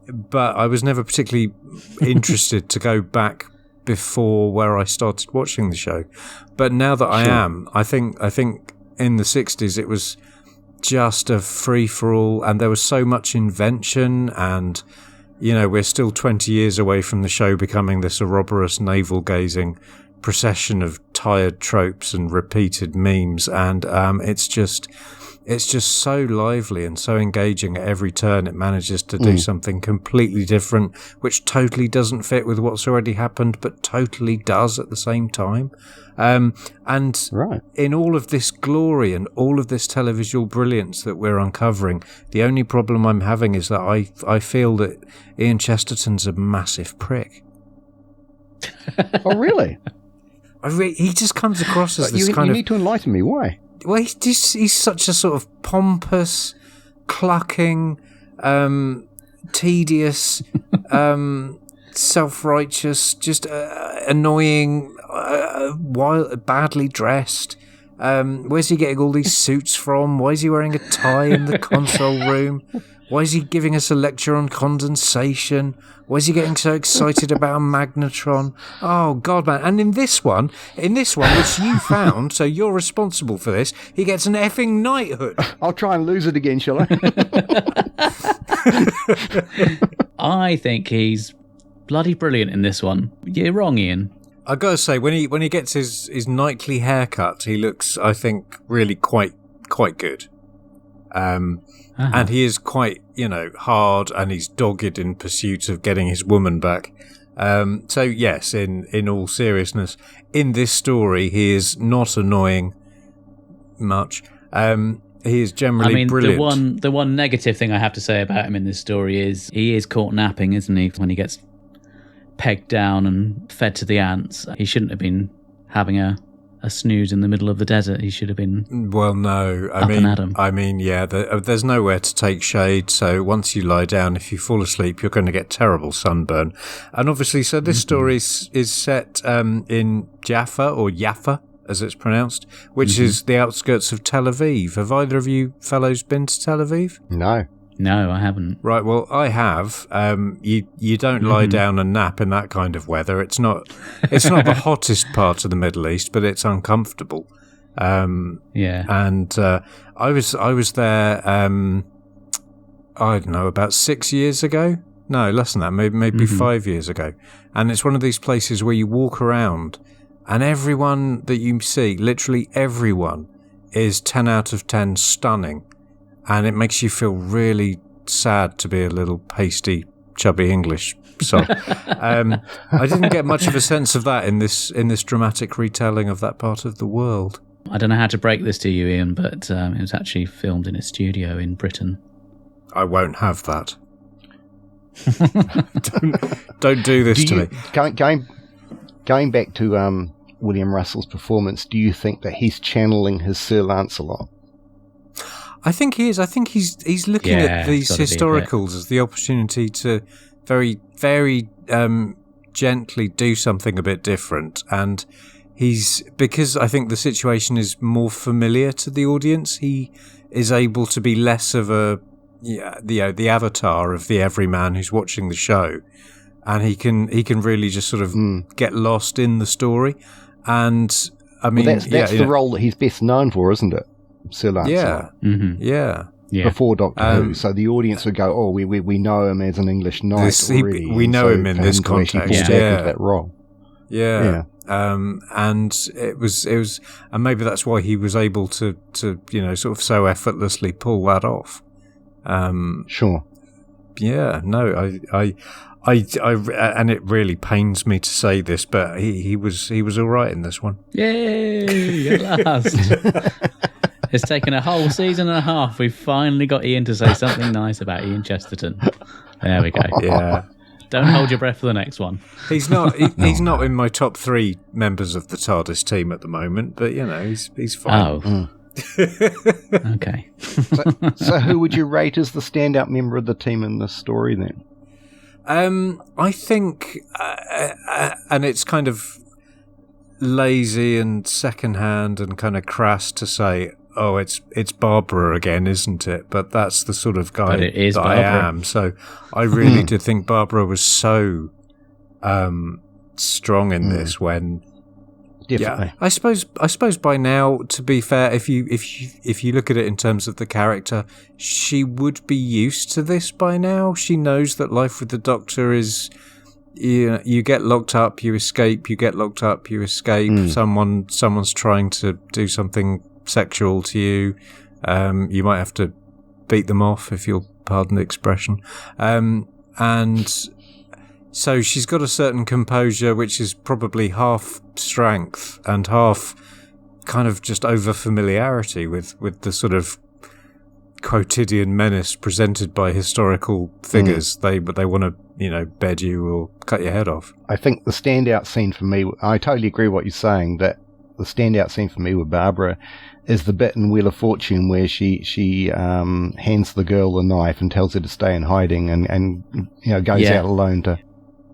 But I was never particularly interested to go back before where I started watching the show. But now that I am, I think in the 60s it was just a free-for-all, and there was so much invention, and we're still 20 years away from the show becoming this ouroboros navel-gazing procession of tired tropes and repeated memes, and it's just so lively and so engaging at every turn. It manages to do something completely different, which totally doesn't fit with what's already happened, but totally does at the same time. And in all of this glory and all of this televisual brilliance that we're uncovering, the only problem I'm having is that I feel that Ian Chesterton's a massive prick. Oh, really? He just comes across as this you need to enlighten me. Why? Well, he's such a sort of pompous, clucking, tedious, self-righteous, just annoying, badly dressed. Where's he getting all these suits from? Why is he wearing a tie in the console room? Why is he giving us a lecture on condensation? Why is he getting so excited about a magnetron? Oh, God, man. And in this one, which you found, so you're responsible for this, he gets an effing knighthood. I'll try and lose it again, shall I? I think he's bloody brilliant in this one. You're wrong, Iain. I gotta say, when he gets his nightly haircut, he looks, I think, really quite good. And he is quite, hard, and he's dogged in pursuit of getting his woman back. So yes, in all seriousness, in this story, he is not annoying much. He is generally brilliant. The one negative thing I have to say about him in this story is he is caught napping, isn't he? When he gets pegged down and fed to the ants, he shouldn't have been having a a snooze in the middle of the desert. He should have been. Well, no. I mean, yeah. There's nowhere to take shade. So once you lie down, if you fall asleep, you're going to get terrible sunburn. And obviously, so this story is set in Jaffa, or Jaffa, as it's pronounced, which is the outskirts of Tel Aviv. Have either of you fellows been to Tel Aviv? No, I haven't. Right, well, I have. You don't lie down and nap in that kind of weather. It's not the hottest part of the Middle East, but it's uncomfortable. Yeah. And I was there. I don't know, about 6 years ago. No, less than that. Maybe 5 years ago. And it's one of these places where you walk around, and everyone that you see, literally everyone, is 10 out of 10 stunning. And it makes you feel really sad to be a little pasty, chubby English. So I didn't get much of a sense of that in this dramatic retelling of that part of the world. I don't know how to break this to you, Iain, but it was actually filmed in a studio in Britain. I won't have that. don't do this to me. Going back to William Russell's performance, do you think that he's channeling his Sir Lancelot? I think he is. I think he's looking at these historicals as the opportunity to very, very gently do something a bit different. And because I think the situation is more familiar to the audience, he is able to be less of the avatar of the everyman who's watching the show, and he can really just sort of get lost in the story. And I mean, that's the role that he's best known for, isn't it? Sir Lancelot. Yeah. Before Doctor Who, so the audience would go, "Oh, we know him as an English knight already. We know him in this context." Yeah, that role. Yeah. And it was, and maybe that's why he was able to sort of so effortlessly pull that off. Sure. Yeah. No, I and it really pains me to say this, but he was all right in this one. Yay! At last. It's taken a whole season and a half. We've finally got Iain to say something nice about Ian Chesterton. There we go. Yeah. Don't hold your breath for the next one. He's not. He's not in my top 3 members of the TARDIS team at the moment, but he's fine. Oh. Okay. So who would you rate as the standout member of the team in this story then? I think, and it's kind of lazy and secondhand and kind of crass to say, oh, it's Barbara again, isn't it? But that's the sort of guy that I am. So I really did think Barbara was so strong in this when. Definitely. Yeah, I suppose by now, to be fair, if you look at it in terms of the character, she would be used to this by now. She knows that life with the Doctor is, you get locked up, you escape, you get locked up, you escape. Someone's trying to do something sexual to you. You might have to beat them off, if you'll pardon the expression. And so she's got a certain composure, which is probably half strength and half kind of just over familiarity with the sort of quotidian menace presented by historical figures. They want to, bed you or cut your head off. I think the standout scene for me, I totally agree with what you're saying, that the standout scene for me with Barbara is the bit in Wheel of Fortune where she hands the girl the knife and tells her to stay in hiding and goes out alone to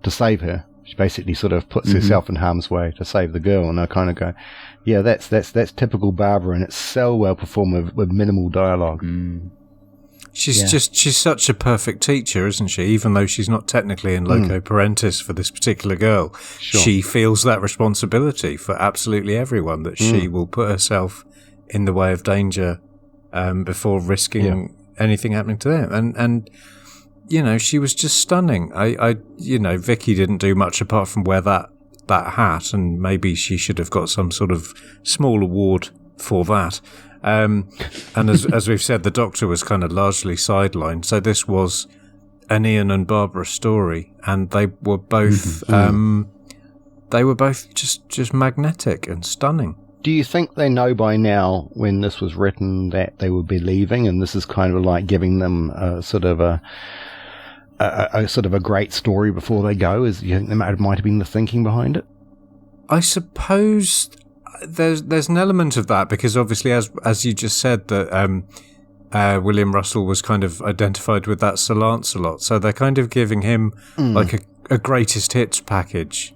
save her. She basically sort of puts herself in harm's way to save the girl, and I kind of go, yeah, that's typical Barbara, and it's so well performed with minimal dialogue. She's such a perfect teacher, isn't she? Even though she's not technically in loco parentis for this particular girl, she feels that responsibility for absolutely everyone, that she will put herself in the way of danger before risking anything happening to them. And she was just stunning. Vicky didn't do much apart from wear that hat, and maybe she should have got some sort of small award for that. And as we've said, the Doctor was kind of largely sidelined. So this was an Iain and Barbara story, and they were both just magnetic and stunning. Do you think they know by now, when this was written, that they would be leaving, and this is kind of like giving them a sort of a great story before they go? You think that might have been the thinking behind it? I suppose there's an element of that, because obviously, as you just said, that William Russell was kind of identified with that Sir Lancelot, so they're kind of giving him like a greatest hits package.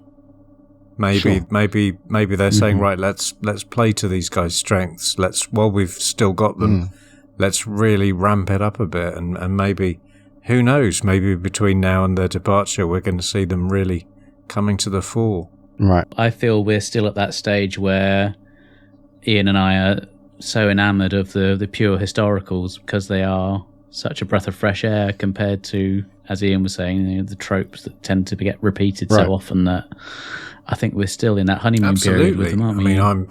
Maybe they're saying, right, let's play to these guys' strengths. While we've still got them, let's really ramp it up a bit, and maybe, who knows, maybe between now and their departure, we're going to see them really coming to the fore. Right. I feel we're still at that stage where Iain and I are so enamoured of the pure historicals, because they are such a breath of fresh air compared to, as Iain was saying, the tropes that tend to get repeated so often, that I think we're still in that honeymoon period with them, aren't we? I mean,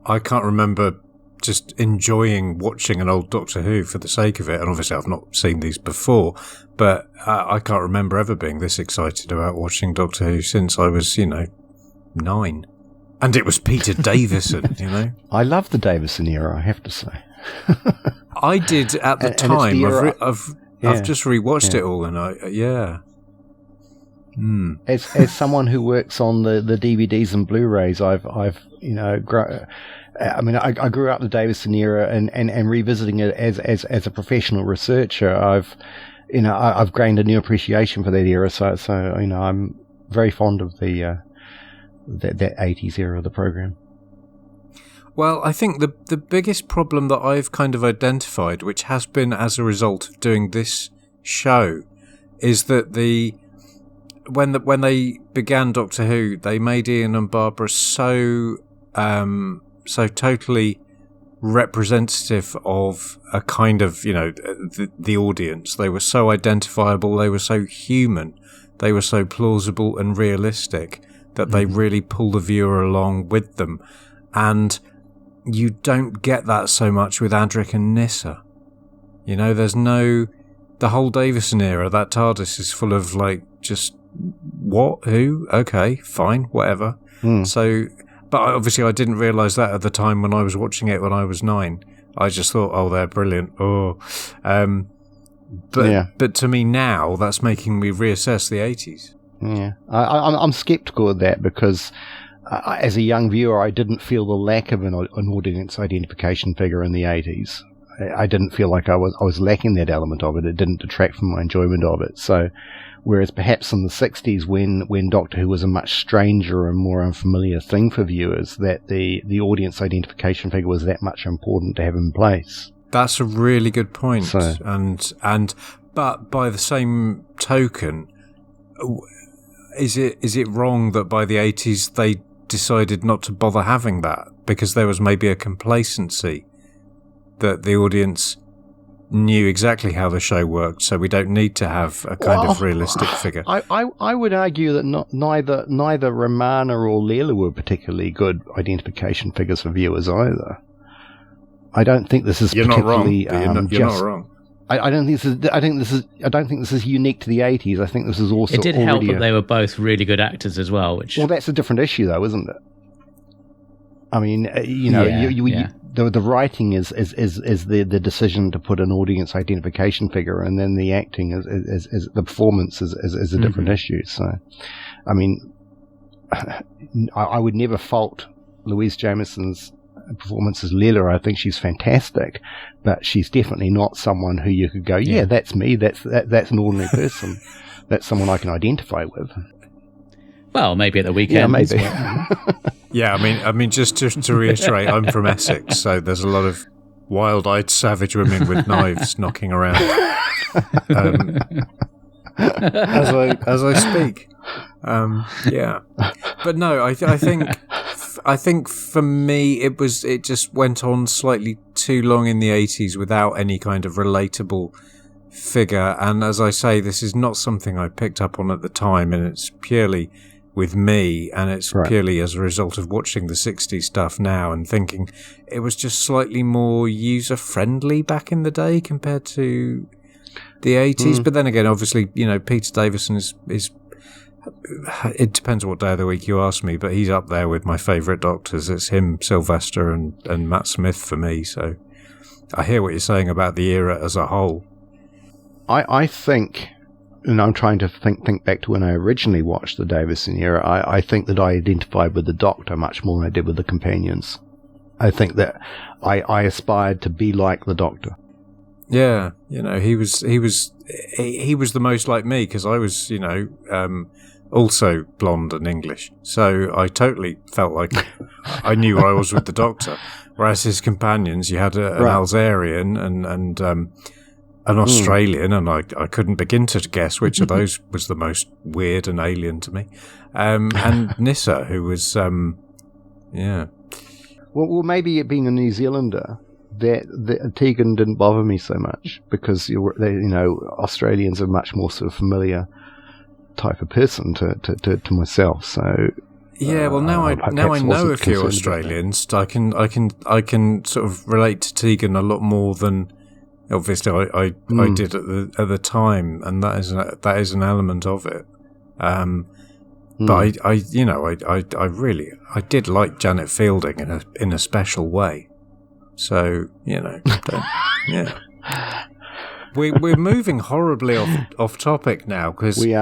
I can't remember just enjoying watching an old Doctor Who for the sake of it, and obviously I've not seen these before, but I can't remember ever being this excited about watching Doctor Who since I was, 9. And it was Peter Davison, I love the Davison era, I have to say. I did at the time. I've just rewatched it all, and As someone who works on the DVDs and Blu-rays, I grew up the Davison era, and revisiting it as a professional researcher, I've gained a new appreciation for that era. So I'm very fond of that 80s era of the program. Well, I think the biggest problem that I've kind of identified, which has been as a result of doing this show, is that when they began Doctor Who, they made Iain and Barbara so totally representative of a kind of, the audience. They were so identifiable, they were so human, they were so plausible and realistic that they really pull the viewer along with them. And you don't get that so much with Adric and Nyssa. There's the whole Davison era, that TARDIS is full of just what, who, okay, fine, whatever. So, but obviously I didn't realise that at the time when I was watching it when I was 9. I just thought, oh, they're brilliant. But to me now, that's making me reassess the 80s. Yeah, I'm sceptical of that, because as a young viewer, I didn't feel the lack of an audience identification figure in the 80s. I didn't feel like I was lacking that element of it. It didn't detract from my enjoyment of it. So, whereas perhaps in the 60s, when Doctor Who was a much stranger and more unfamiliar thing for viewers, that the audience identification figure was that much important to have in place. That's a really good point. So, but by the same token, is it wrong that by the 80s they decided not to bother having that, because there was maybe a complacency that the audience knew exactly how the show worked, so we don't need to have a kind of realistic figure? I would argue that neither Romana or Leela were particularly good identification figures for viewers either. I don't think this is particularly. You're not wrong. I don't think this is unique to the 80s. I think this is also. It did help that they were both really good actors as well. Well, that's a different issue, though, isn't it? I mean, the writing is the decision to put an audience identification figure, and then the acting is the performance is a different issue. So, I mean, I would never fault Louise Jameson's performance as Leela. I think she's fantastic, but she's definitely not someone who you could go, that's me. That's an ordinary person. That's someone I can identify with. Well, maybe at the weekend. Yeah, maybe. Yeah, I mean, just to reiterate, I'm from Essex, so there's a lot of wild-eyed savage women with knives knocking around as I speak. Yeah, but no, I think for me it just went on slightly too long in the 80s without any kind of relatable figure. And as I say, this is not something I picked up on at the time, and it's purely with me, and it's purely as a result of watching the 60s stuff now and thinking it was just slightly more user-friendly back in the day compared to the 80s. But then again, obviously, Peter Davison is it depends what day of the week you ask me, but he's up there with my favourite Doctors. It's him, Sylvester, and Matt Smith for me. So I hear what you're saying about the era as a whole. I think and I'm trying to think back to when I originally watched the Davison era, I think that I identified with the Doctor much more than I did with the companions. I think that I aspired to be like the Doctor. Yeah, he was the most like me, because I was, also blonde and English. So I totally felt like I knew I was with the Doctor. Whereas his companions, you had an Alzarian and an Australian, and I couldn't begin to guess which of those was the most weird and alien to me. And Nissa, who was, Well, maybe it being a New Zealander, that Tegan didn't bother me so much, because Australians are much more sort of familiar type of person to myself. So yeah, well now I know a few Australians. I can sort of relate to Tegan a lot more than obviously I did at the time, and that is an element of it. But I really did like Janet Fielding in a special way. So yeah. We're moving horribly off topic now, because we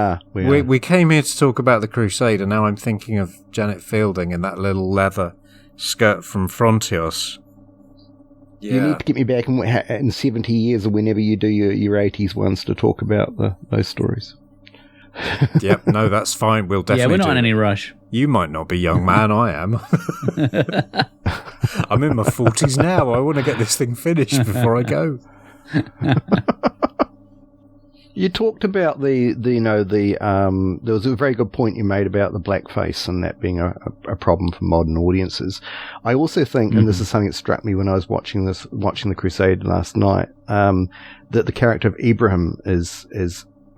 came here to talk about the Crusade, and now I'm thinking of Janet Fielding in that little leather skirt from Frontios. Yeah. You need to get me back in 70 years or whenever you do your 80s ones to talk about those stories. Yep, no, that's fine. We'll definitely. Yeah, we're not in any rush. You might not be, young man. I am. I'm in my 40s now. I want to get this thing finished before I go. You talked about there was a very good point you made about the blackface and that being a problem for modern audiences. I also think, and this is something that struck me when I was watching the Crusade last night, that the character of Ibrahim is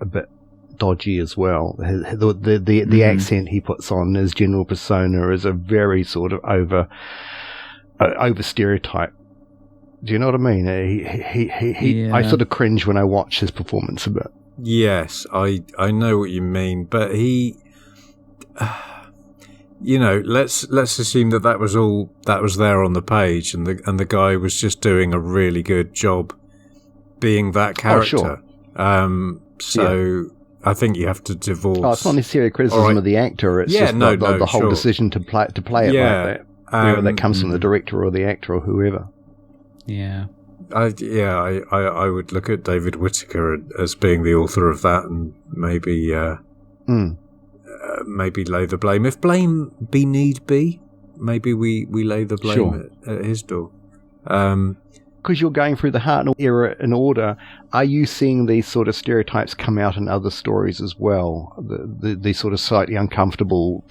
a bit dodgy as well. The accent he puts on, his general persona, is a very sort of over stereotype. Do you know what I mean? I sort of cringe when I watch his performance a bit. Yes, I know what you mean, but he, let's assume that was all that was there on the page, and the guy was just doing a really good job being that character. Oh, sure. I think you have to divorce. Oh, it's not necessarily a criticism of the actor. It's just the whole decision to play it like that. Whether that comes from the director or the actor or whoever. Yeah. I would look at David Whittaker as being the author of that, and maybe maybe lay the blame. If blame be need be, maybe we lay the blame at his door. Because you're going through the Hartnell era in order, are you seeing these sort of stereotypes come out in other stories as well? The sort of slightly uncomfortable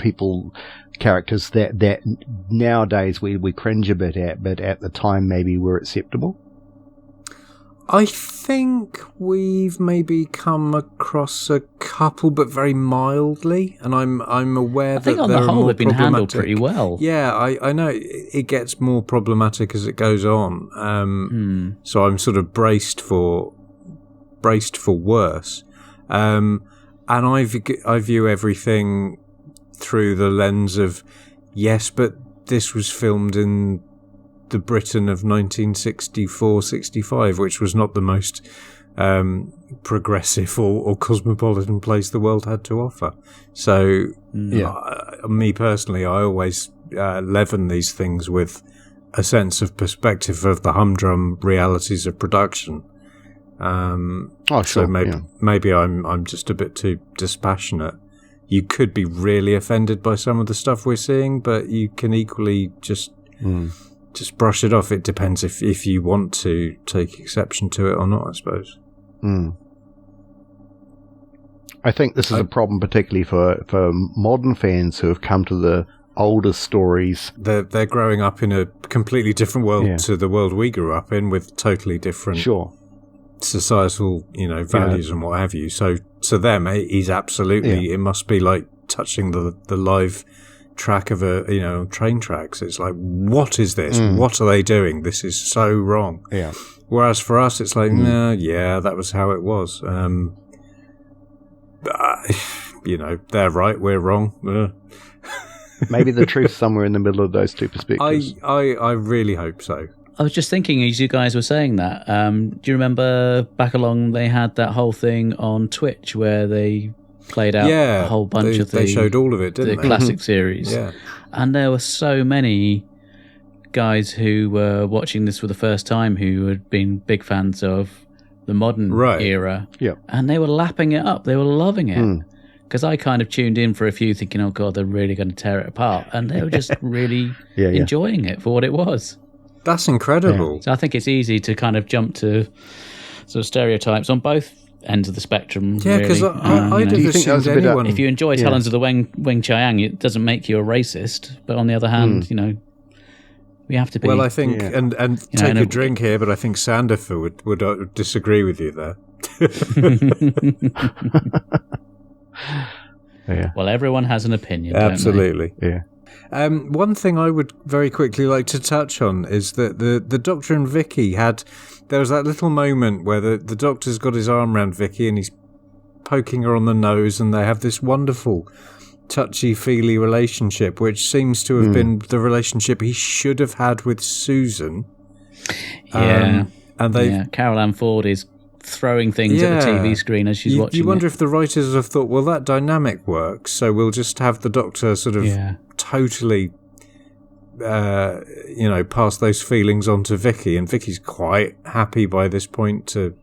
characters that nowadays we cringe a bit at, but at the time maybe were acceptable? I think we've maybe come across a couple, but very mildly, and I'm aware that on the whole they've been handled pretty well. Yeah, I know it gets more problematic as it goes on. So I'm sort of braced for worse, and I view everything through the lens of yes, but this was filmed in the Britain of 1964-65, which was not the most progressive or cosmopolitan place the world had to offer. So, me personally, I always leaven these things with a sense of perspective of the humdrum realities of production. So maybe I'm just a bit too dispassionate. You could be really offended by some of the stuff we're seeing, but you can equally just brush it off. It depends if you want to take exception to it or not, I suppose. I think this is a problem particularly for modern fans who have come to the older stories. They're growing up in a completely different world to the world we grew up in, with totally different societal values and what have you. So to them, it is absolutely, it must be like touching the live track of train tracks. It's like, what is this? What are they doing? This is so wrong. Yeah. Whereas for us, it's like, that was how it was. They're right, we're wrong. Maybe the truth's somewhere in the middle of those two perspectives. I really hope so. I was just thinking as you guys were saying that. Do you remember back along they had that whole thing on Twitch where they played out a whole bunch of they showed all of it, didn't the they? classic series. Yeah. And there were so many guys who were watching this for the first time who had been big fans of the modern era. Yeah. And they were lapping it up. They were loving it. Because I kind of tuned in for a few thinking, oh, God, they're really going to tear it apart. And they were just really enjoying it for what it was. That's incredible. Yeah. So I think it's easy to kind of jump to sort of stereotypes on both ends of the spectrum. Yeah, because I did think that was anyone... If you enjoy Talons of the Wing Chiang, it doesn't make you a racist. But on the other hand, you know, we have to be... Well, I think, and take a drink here, but I think Sandifer would disagree with you there. Yeah. Well, everyone has an opinion. Absolutely. Don't they? Yeah. One thing I would very quickly like to touch on is that the Doctor and Vicky there was that little moment where the Doctor's got his arm around Vicky and he's poking her on the nose, and they have this wonderful touchy-feely relationship, which seems to have been the relationship he should have had with Susan. Yeah. And Carol Ann Ford is throwing things at the TV screen as she's watching. You wonder if the writers have thought, well, that dynamic works, so we'll just have the Doctor sort of totally, pass those feelings on to Vicky, and Vicky's quite happy by this point to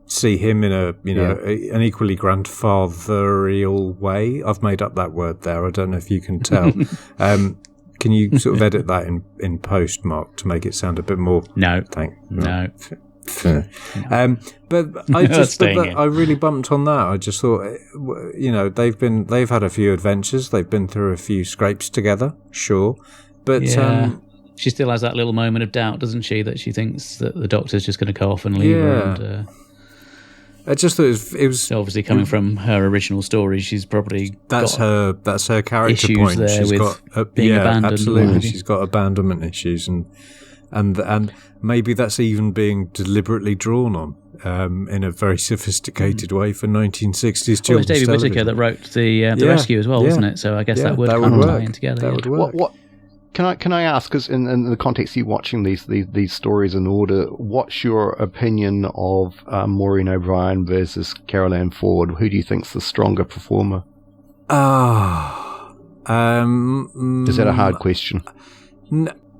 see him in an equally grandfatherial way. I've made up that word there. I don't know if you can tell. Can you sort of edit that in post, Mark, to make it sound a bit more? No. No. But I really bumped on that. I just thought, they've had a few adventures, they've been through a few scrapes together, sure, but she still has that little moment of doubt, doesn't she? That she thinks that the Doctor's just going to go off and leave her. And, I just thought it was obviously coming from her original story. She's probably that's her character issues point. There she's with got being abandoned. Absolutely, she's got abandonment issues, and maybe that's even being deliberately drawn on in a very sophisticated way for 1960s children's television. Well, it's David Whittaker that wrote the Rescue as well, wasn't it? So I guess that would kind of tie in together. That would work. What can I ask? Because in the context of you watching these stories in order, what's your opinion of Maureen O'Brien versus Carol Ann Ford? Who do you think's the stronger performer? Is that a hard question?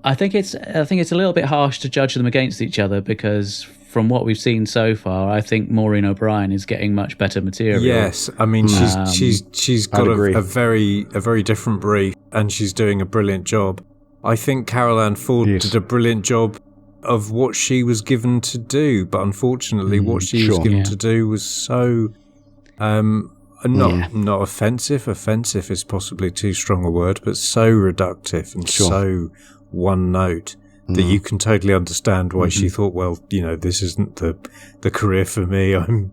I think it's a little bit harsh to judge them against each other, because from what we've seen so far, I think Maureen O'Brien is getting much better material. Yes, I mean she's got a very different brief, and she's doing a brilliant job. I think Carol Ann Ford did a brilliant job of what she was given to do, but unfortunately, what she was given to do was so not offensive. Offensive is possibly too strong a word, but so reductive and so one note that you can totally understand why she thought, well, this isn't the career for me. I'm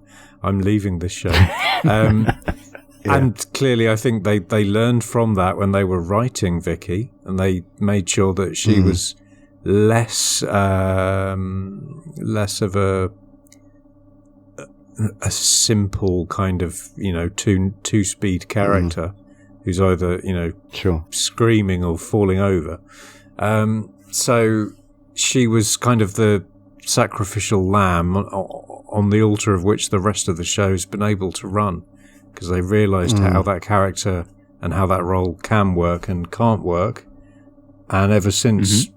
leaving this show. And clearly, I think they learned from that when they were writing Vicky, and they made sure that she was less of a simple kind of two-speed character who's either screaming or falling over. So she was kind of the sacrificial lamb on the altar of which the rest of the show's been able to run, because they realised how that character and how that role can work and can't work. And ever since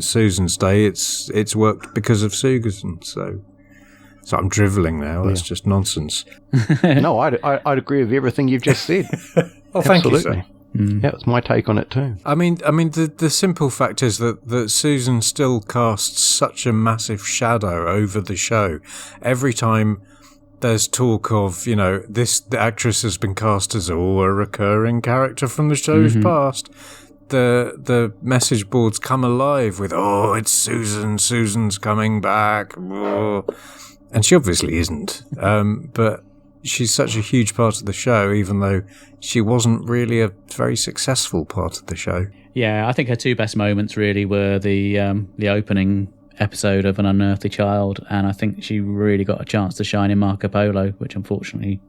Susan's day, it's worked because of Susan. So I'm drivelling now. That's just nonsense. No, I'd agree with everything you've just said. Oh, thank you, sir. Yeah, that's my take on it too. I mean, the simple fact is that Susan still casts such a massive shadow over the show. Every time there's talk of, the actress has been cast as a recurring character from the show's past, the message boards come alive with, it's Susan's coming back. Oh. And she obviously isn't. But she's such a huge part of the show, even though she wasn't really a very successful part of the show. Yeah, I think her two best moments really were the opening episode of An Unearthly Child, and I think she really got a chance to shine in Marco Polo, which unfortunately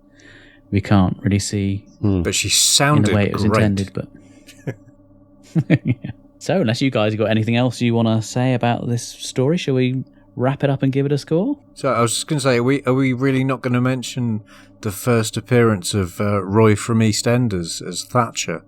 we can't really see. But she sounded in the way it was great. intended. But So, unless you guys have got anything else you want to say about this story, shall we wrap it up and give it a score? So I was just going to say, are we really not going to mention the first appearance of Roy from EastEnders as Thatcher?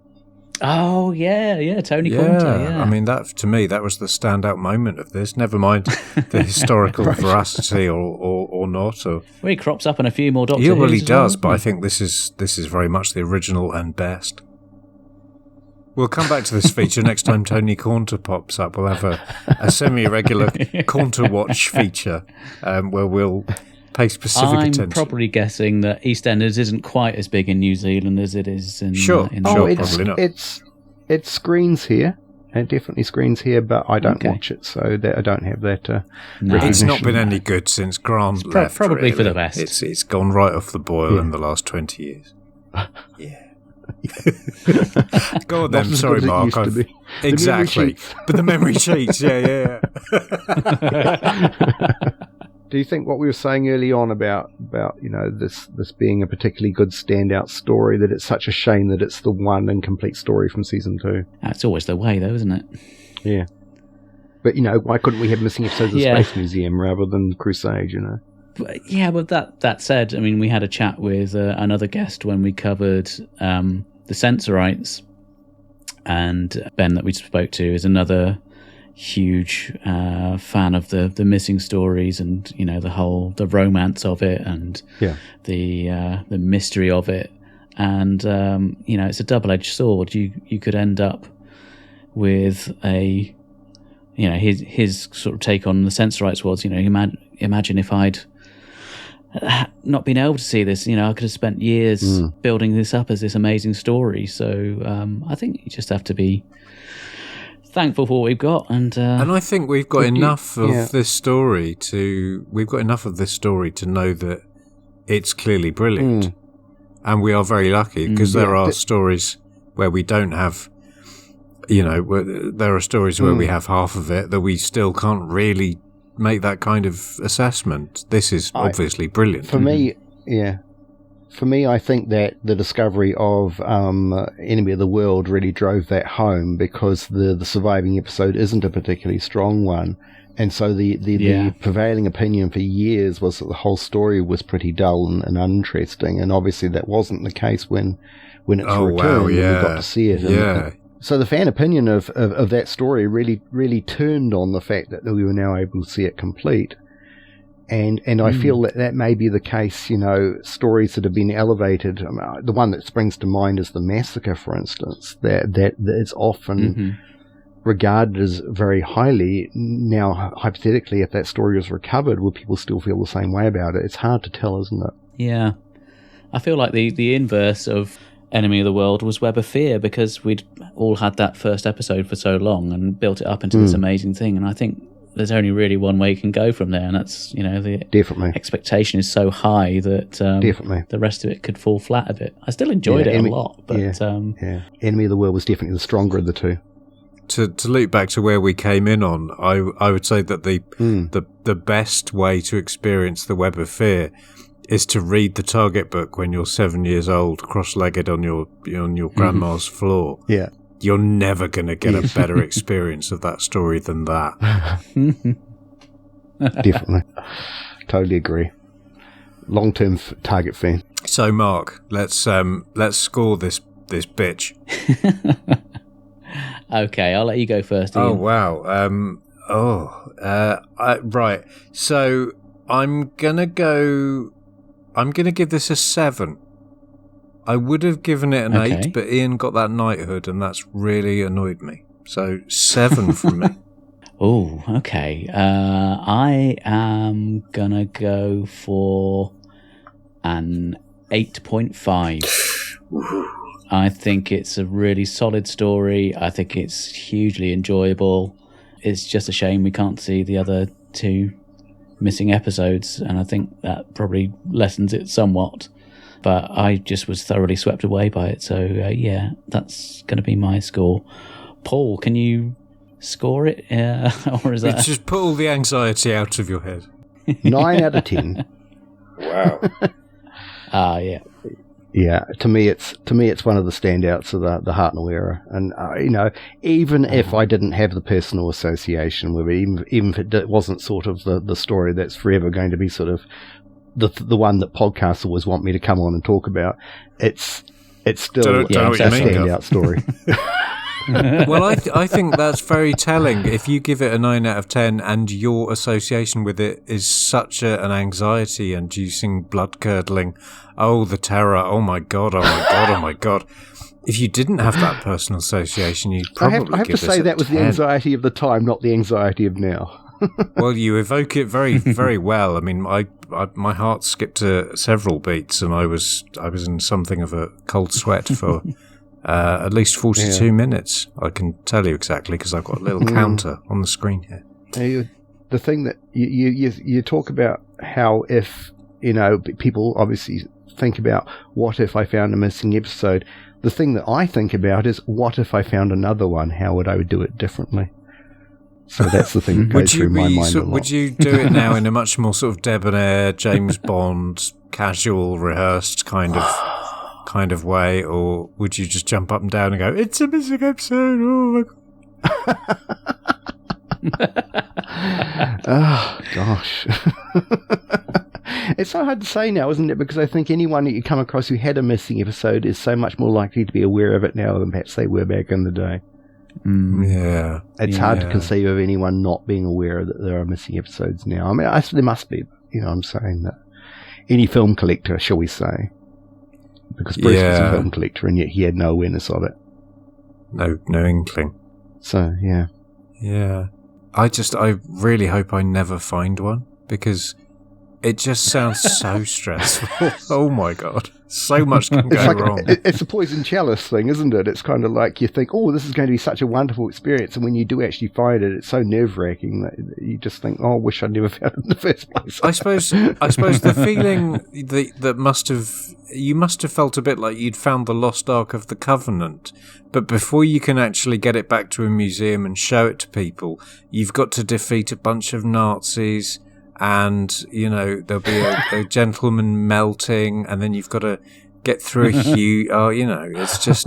Oh, yeah, Tony Cornter, yeah. I mean, that to me, that was the standout moment of this. Never mind the historical veracity or not. Or well, he crops up in a few more Doctor Who's. He really does, well, but I think this is very much the original and best. We'll come back to this feature next time Tony Cornter pops up. We'll have a semi-regular Cornter Watch feature where we'll pay specific attention. I'm probably guessing that EastEnders isn't quite as big in New Zealand as it is in in probably not. It screens here. It definitely screens here, but I don't watch it, so that I don't have that recognition. It's not been any good since Grant left. Probably really. for the best. It's gone right off the boil in the last 20 years. Yeah. Go on then. Sorry, Mark. Exactly. But the memory cheats. Yeah. Do you think what we were saying early on about this being a particularly good standout story, that it's such a shame that it's the one incomplete story from season 2? That's always the way, though, isn't it? Yeah. But why couldn't we have missing episodes of Space Museum rather than Crusade? But that said, I mean, we had a chat with another guest when we covered the Sensorites, and Ben that we spoke to is another huge fan of the missing stories, and the romance of it, and the mystery of it, and it's a double-edged sword. You could end up with a his sort of take on the Sensorites was imagine if I'd not been able to see this, I could have spent years building this up as this amazing story. So I think you just have to be thankful for what we've got, and I think we've got enough of this story to know that it's clearly brilliant, and we are very lucky because there are stories where we don't have, there are stories where we have half of it that we still can't really make that kind of assessment. This is obviously brilliant. For me, I think that the discovery of Enemy of the World really drove that home, because the surviving episode isn't a particularly strong one, and so the prevailing opinion for years was that the whole story was pretty dull and uninteresting, and obviously that wasn't the case when it's returned. We got to see it. So the fan opinion of that story really turned on the fact that we were now able to see it complete. And I feel that may be the case, stories that have been elevated. The one that springs to mind is The Massacre, for instance, that is often regarded as very highly. Now, hypothetically, if that story was recovered, will people still feel the same way about it? It's hard to tell, isn't it? Yeah. I feel like the inverse of Enemy of the World was Web of Fear, because we'd all had that first episode for so long and built it up into this amazing thing. And I think there's only really one way you can go from there, and that's, the expectation is so high that the rest of it could fall flat a bit. I still enjoyed it a lot, but Enemy of the World was definitely the stronger of the two. To loop back to where we came in on, I would say that the best way to experience the Web of Fear is to read the Target book when you're 7 years old, cross-legged on your grandma's floor. Yeah. You're never going to get a better experience of that story than that. Definitely. Totally agree. Long-term Target fan. So, Mark, let's score this bitch. Okay, I'll let you go first, Iain. Oh, wow. Right. So, I'm going to give this a 7. I would have given it an 8, but Iain got that knighthood, and that's really annoyed me. So 7 from me. Oh, okay. I am gonna go for an 8.5. I think it's a really solid story. I think it's hugely enjoyable. It's just a shame we can't see the other 2 missing episodes, and I think that probably lessens it somewhat. But I just was thoroughly swept away by it. So, that's going to be my score. Paul, can you score it? Or is that... It's just put all the anxiety out of your head. 9 out of 10. Wow. Yeah. Yeah, to me, it's one of the standouts of the Hartnell era, and even if I didn't have the personal association with it, even if it wasn't sort of the story that's forever going to be sort of the one that podcasts always want me to come on and talk about, it's still a standout story. Well, I think that's very telling. If you give it a 9 out of 10 and your association with it is such an anxiety inducing, blood curdling, oh, the terror, oh my God, oh my God, oh my God. If you didn't have that personal association, you'd probably I have to say that was 10. the anxiety of the time, not the anxiety of now. Well, you evoke it very, very well. I mean, my heart skipped several beats, and I was in something of a cold sweat for at least 42 minutes. I can tell you exactly because I've got a little counter on the screen here. The thing that you talk about how if people obviously think about what if I found a missing episode. The thing that I think about is what if I found another one? How would I do it differently? So that's the thing that goes through my mind a lot. Would you do it now in a much more sort of debonair, James Bond, casual, rehearsed kind of way, or would you just jump up and down and go, "It's a missing episode"? Oh my God. Oh gosh. It's so hard to say now, isn't it? Because I think anyone that you come across who had a missing episode is so much more likely to be aware of it now than perhaps they were back in the day. Yeah. It's hard to conceive of anyone not being aware that there are missing episodes now. I mean, there must be, I'm saying that any film collector, shall we say, because Bruce was a film collector and yet he had no awareness of it. No inkling. So, yeah. Yeah. I really hope I never find one, because it just sounds so stressful. Oh my God. So much can go wrong. It's a poison chalice thing, isn't it? It's kind of like you think, oh, this is going to be such a wonderful experience. And when you do actually find it, it's so nerve-wracking that you just think, oh, I wish I'd never found it in the first place. I suppose the feeling that you must have felt a bit like you'd found the lost Ark of the Covenant. But before you can actually get it back to a museum and show it to people, you've got to defeat a bunch of Nazis. And, there'll be a gentleman melting, and then you've got to get through a huge... it's just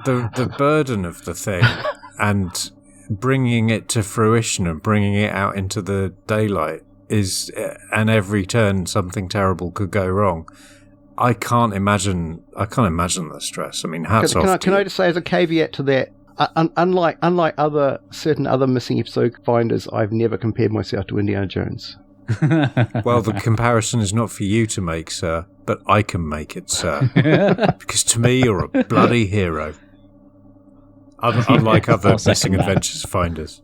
the burden of the thing and bringing it to fruition and bringing it out into the daylight is... And every turn, something terrible could go wrong. I can't imagine the stress. I mean, hats off. Can I just say as a caveat to that, unlike certain other missing episode finders, I've never compared myself to Indiana Jones. Well, the comparison is not for you to make, sir, but I can make it, sir. Because to me, you're a bloody hero. Unlike other missing adventures finders.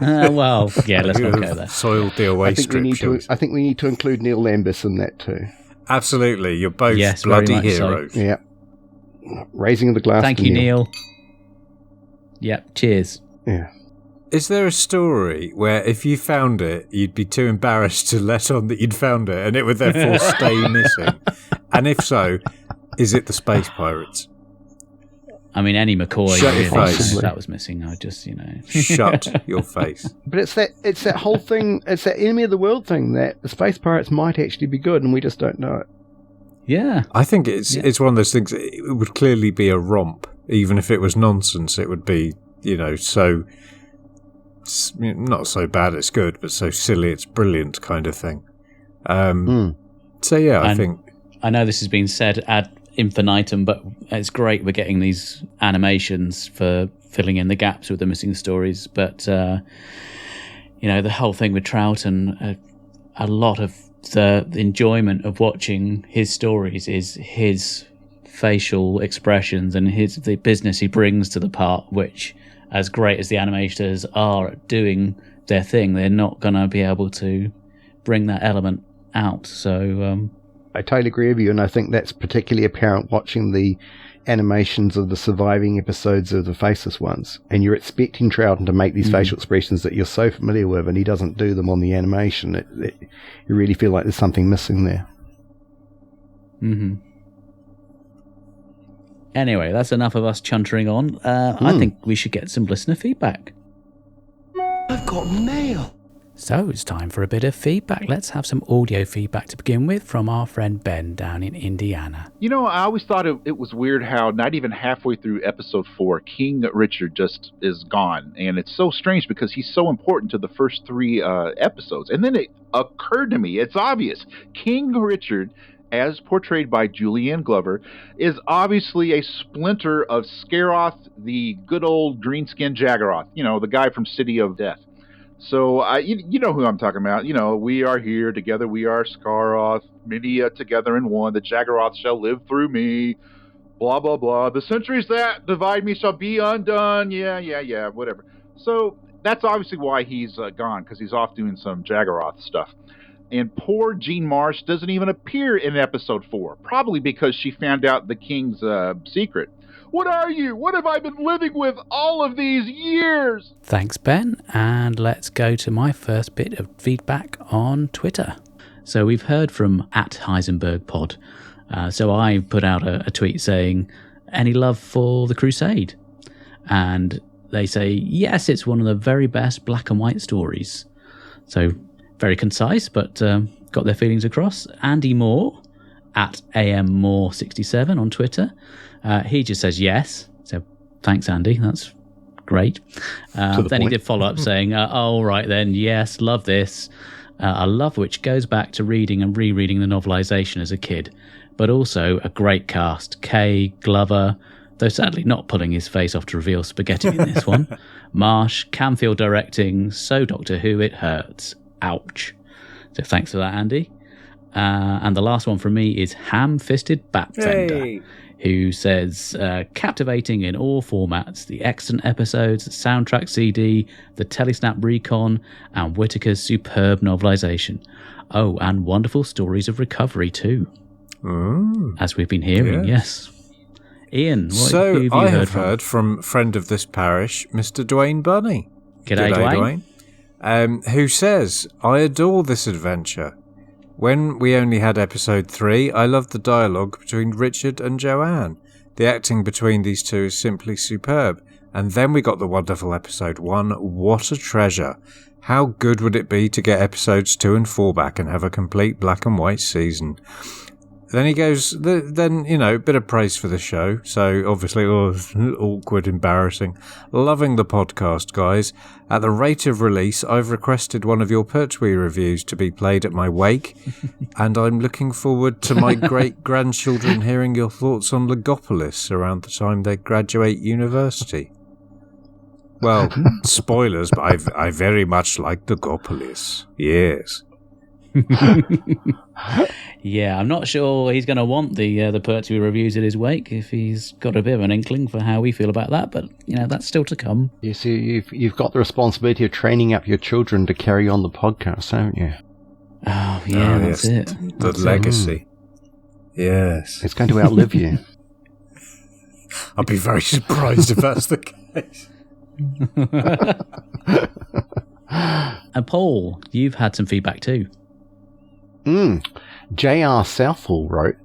Well, yeah, let's not go there. Soiled the away strip. I think we need to include Neil Lambess in that too. Absolutely, you're both bloody heroes. So. Yeah. Raising the glass. Thank you, Neil. Yep, cheers. Yeah. Is there a story where if you found it, you'd be too embarrassed to let on that you'd found it and it would therefore stay missing? And if so, is it the Space Pirates? I mean, Annie McCoy. Shut your face. That was missing. I just, Shut your face. But it's that whole thing, it's that enemy of the world thing that the Space Pirates might actually be good and we just don't know it. Yeah. I think it's one of those things, it would clearly be a romp. Even if it was nonsense, it would be, so... not so bad it's good, but so silly it's brilliant kind of thing. So yeah, I think... I know this has been said ad infinitum, but it's great we're getting these animations for filling in the gaps with the missing stories. But, the whole thing with Troughton, a lot of the enjoyment of watching his stories is his facial expressions and the business he brings to the part, which... as great as the animators are at doing their thing, they're not going to be able to bring that element out. So I totally agree with you, and I think that's particularly apparent watching the animations of the surviving episodes of the Faceless ones. And you're expecting Troughton to make these facial expressions that you're so familiar with, and he doesn't do them on the animation. You really feel like there's something missing there. Mm-hmm. Anyway, that's enough of us chuntering on. I think we should get some listener feedback. I've got mail. So it's time for a bit of feedback. Let's have some audio feedback to begin with from our friend Ben down in Indiana. You know, I always thought it was weird how not even halfway through episode 4, King Richard just is gone. And it's so strange because he's so important to the first 3 episodes. And then it occurred to me, it's obvious. King Richard, as portrayed by Julianne Glover, is obviously a splinter of Scaroth, the good old green-skinned Jaggeroth. You know, the guy from City of Death. So, you know who I'm talking about. You know, we are here, together we are Scaroth, many together in one, the Jaggeroth shall live through me, blah, blah, blah. The centuries that divide me shall be undone, yeah, whatever. So, that's obviously why he's gone, because he's off doing some Jaggeroth stuff. And poor Jean Marsh doesn't even appear in episode 4, probably because she found out the king's secret. What are you? What have I been living with all of these years? Thanks, Ben. And let's go to my first bit of feedback on Twitter. So we've heard from @HeisenbergPod. So I put out a tweet saying, any love for the Crusade? And they say, yes, it's one of the very best black and white stories. So very concise, but got their feelings across. Andy Moore, @AMMoore67 on Twitter. He just says yes. So thanks, Andy. That's great. Then he did follow up saying, oh, right then, yes, love this. A love which goes back to reading and rereading the novelization as a kid, but also a great cast. Kay, Glover, though sadly not pulling his face off to reveal spaghetti in this one. Marsh, Camfield directing, so Doctor Who it hurts. Ouch. So thanks for that, Andy. And the last one from me is Ham-Fisted Batfender, who says, captivating in all formats, the excellent episodes, soundtrack CD, the Telesnap Recon, and Whittaker's superb novelisation. Oh, and wonderful stories of recovery too. As we've been hearing, yes. Ian, who have you heard from friend of this parish, Mr. Dwayne Bunny. G'day, Dwayne. Who says, I adore this adventure. When we only had episode 3, I loved the dialogue between Richard and Joanne. The acting between these two is simply superb. And then we got the wonderful episode 1. What a treasure. How good would it be to get episodes 2 and 4 back and have a complete black and white season? Then he goes, then, you know, a bit of praise for the show. So, obviously, awkward, embarrassing. Loving the podcast, guys. At the rate of release, I've requested one of your Pertwee reviews to be played at my wake. And I'm looking forward to my great-grandchildren hearing your thoughts on Legopolis around the time they graduate university. Well, spoilers, but I very much like Legopolis. Yes. Yeah, I'm not sure he's going to want the Pertwee reviews at his wake if he's got a bit of an inkling for how we feel about that, but, you know, that's still to come. Yes, you've got the responsibility of training up your children to carry on the podcast, haven't you? Oh, yeah, that's it. The legacy. Yes. It's going to outlive you. I'd be very surprised if that's the case. And Paul, you've had some feedback too. J.R. Southall wrote,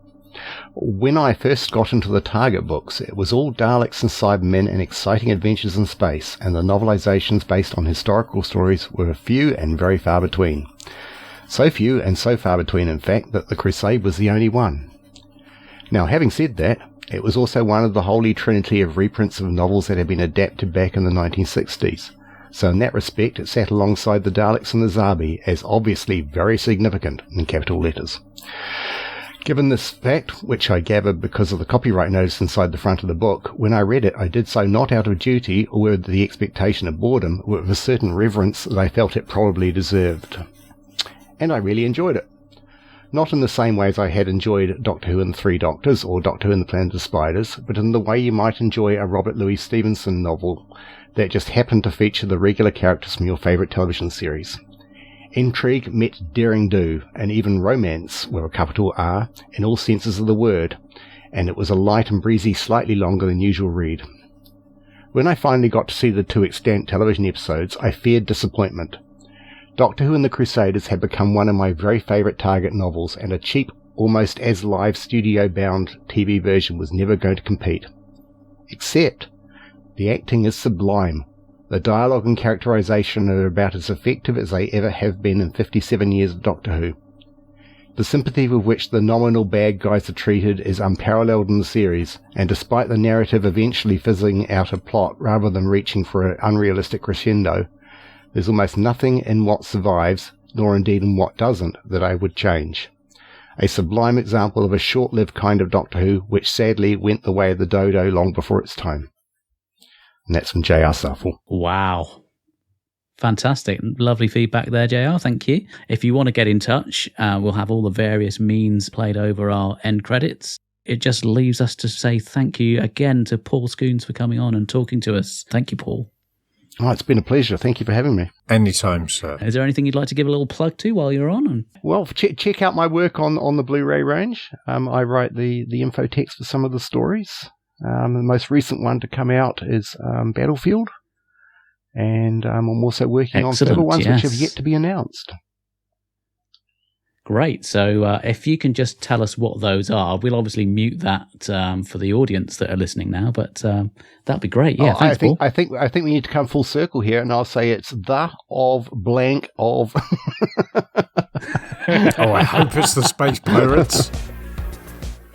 when I first got into the Target books, it was all Daleks and Cybermen and exciting adventures in space, and the novelizations based on historical stories were few and very far between. So few and so far between, in fact, that the Crusade was the only one. Now, having said that, it was also one of the holy trinity of reprints of novels that had been adapted back in the 1960s. So in that respect, it sat alongside the Daleks and the Zabi as obviously very significant in capital letters. Given this fact, which I gathered because of the copyright notice inside the front of the book, when I read it, I did so not out of duty or with the expectation of boredom, but with a certain reverence that I felt it probably deserved. And I really enjoyed it. Not in the same way as I had enjoyed Doctor Who and the Three Doctors or Doctor Who and the Planet of Spiders, but in the way you might enjoy a Robert Louis Stevenson novel that just happened to feature the regular characters from your favourite television series. Intrigue met daring do, and even romance, with a capital R, in all senses of the word, and it was a light and breezy, slightly longer than usual read. When I finally got to see the 2 extant television episodes, I feared disappointment. Doctor Who and the Crusaders had become one of my very favourite Target novels, and a cheap, almost as live studio-bound TV version was never going to compete. Except the acting is sublime. The dialogue and characterization are about as effective as they ever have been in 57 years of Doctor Who. The sympathy with which the nominal bad guys are treated is unparalleled in the series, and despite the narrative eventually fizzling out a plot rather than reaching for an unrealistic crescendo, there's almost nothing in what survives, nor indeed in what doesn't, that I would change. A sublime example of a short-lived kind of Doctor Who, which sadly went the way of the dodo long before its time. And that's from J.R. Suffle. Wow. Fantastic. Lovely feedback there, JR. Thank you. If you want to get in touch, we'll have all the various means played over our end credits. It just leaves us to say thank you again to Paul Scoones for coming on and talking to us. Thank you, Paul. Oh, it's been a pleasure. Thank you for having me. Anytime, sir. Is there anything you'd like to give a little plug to while you're on? Well, check out my work on the Blu-ray range. I write the info text for some of the stories. The most recent one to come out is Battlefield. And I'm also working on several ones which have yet to be announced. Great. So if you can just tell us what those are, we'll obviously mute that for the audience that are listening now, but that'd be great. Yeah, thanks, Paul. I think we need to come full circle here, and I'll say it's the of blank of. Oh, I hope it's the Space Pirates.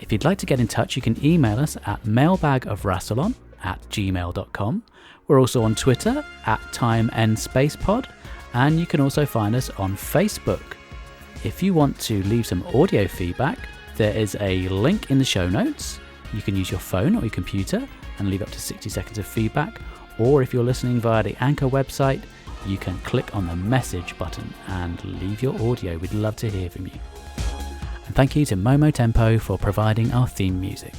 If you'd like to get in touch, you can email us at mailbagofrassilon@gmail.com. We're also on Twitter @TimeEndSpacePod, and you can also find us on Facebook. If you want to leave some audio feedback, there is a link in the show notes. You can use your phone or your computer and leave up to 60 seconds of feedback, or if you're listening via the Anchor website, you can click on the message button and leave your audio. We'd love to hear from you. And thank you to Momo Tempo for providing our theme music.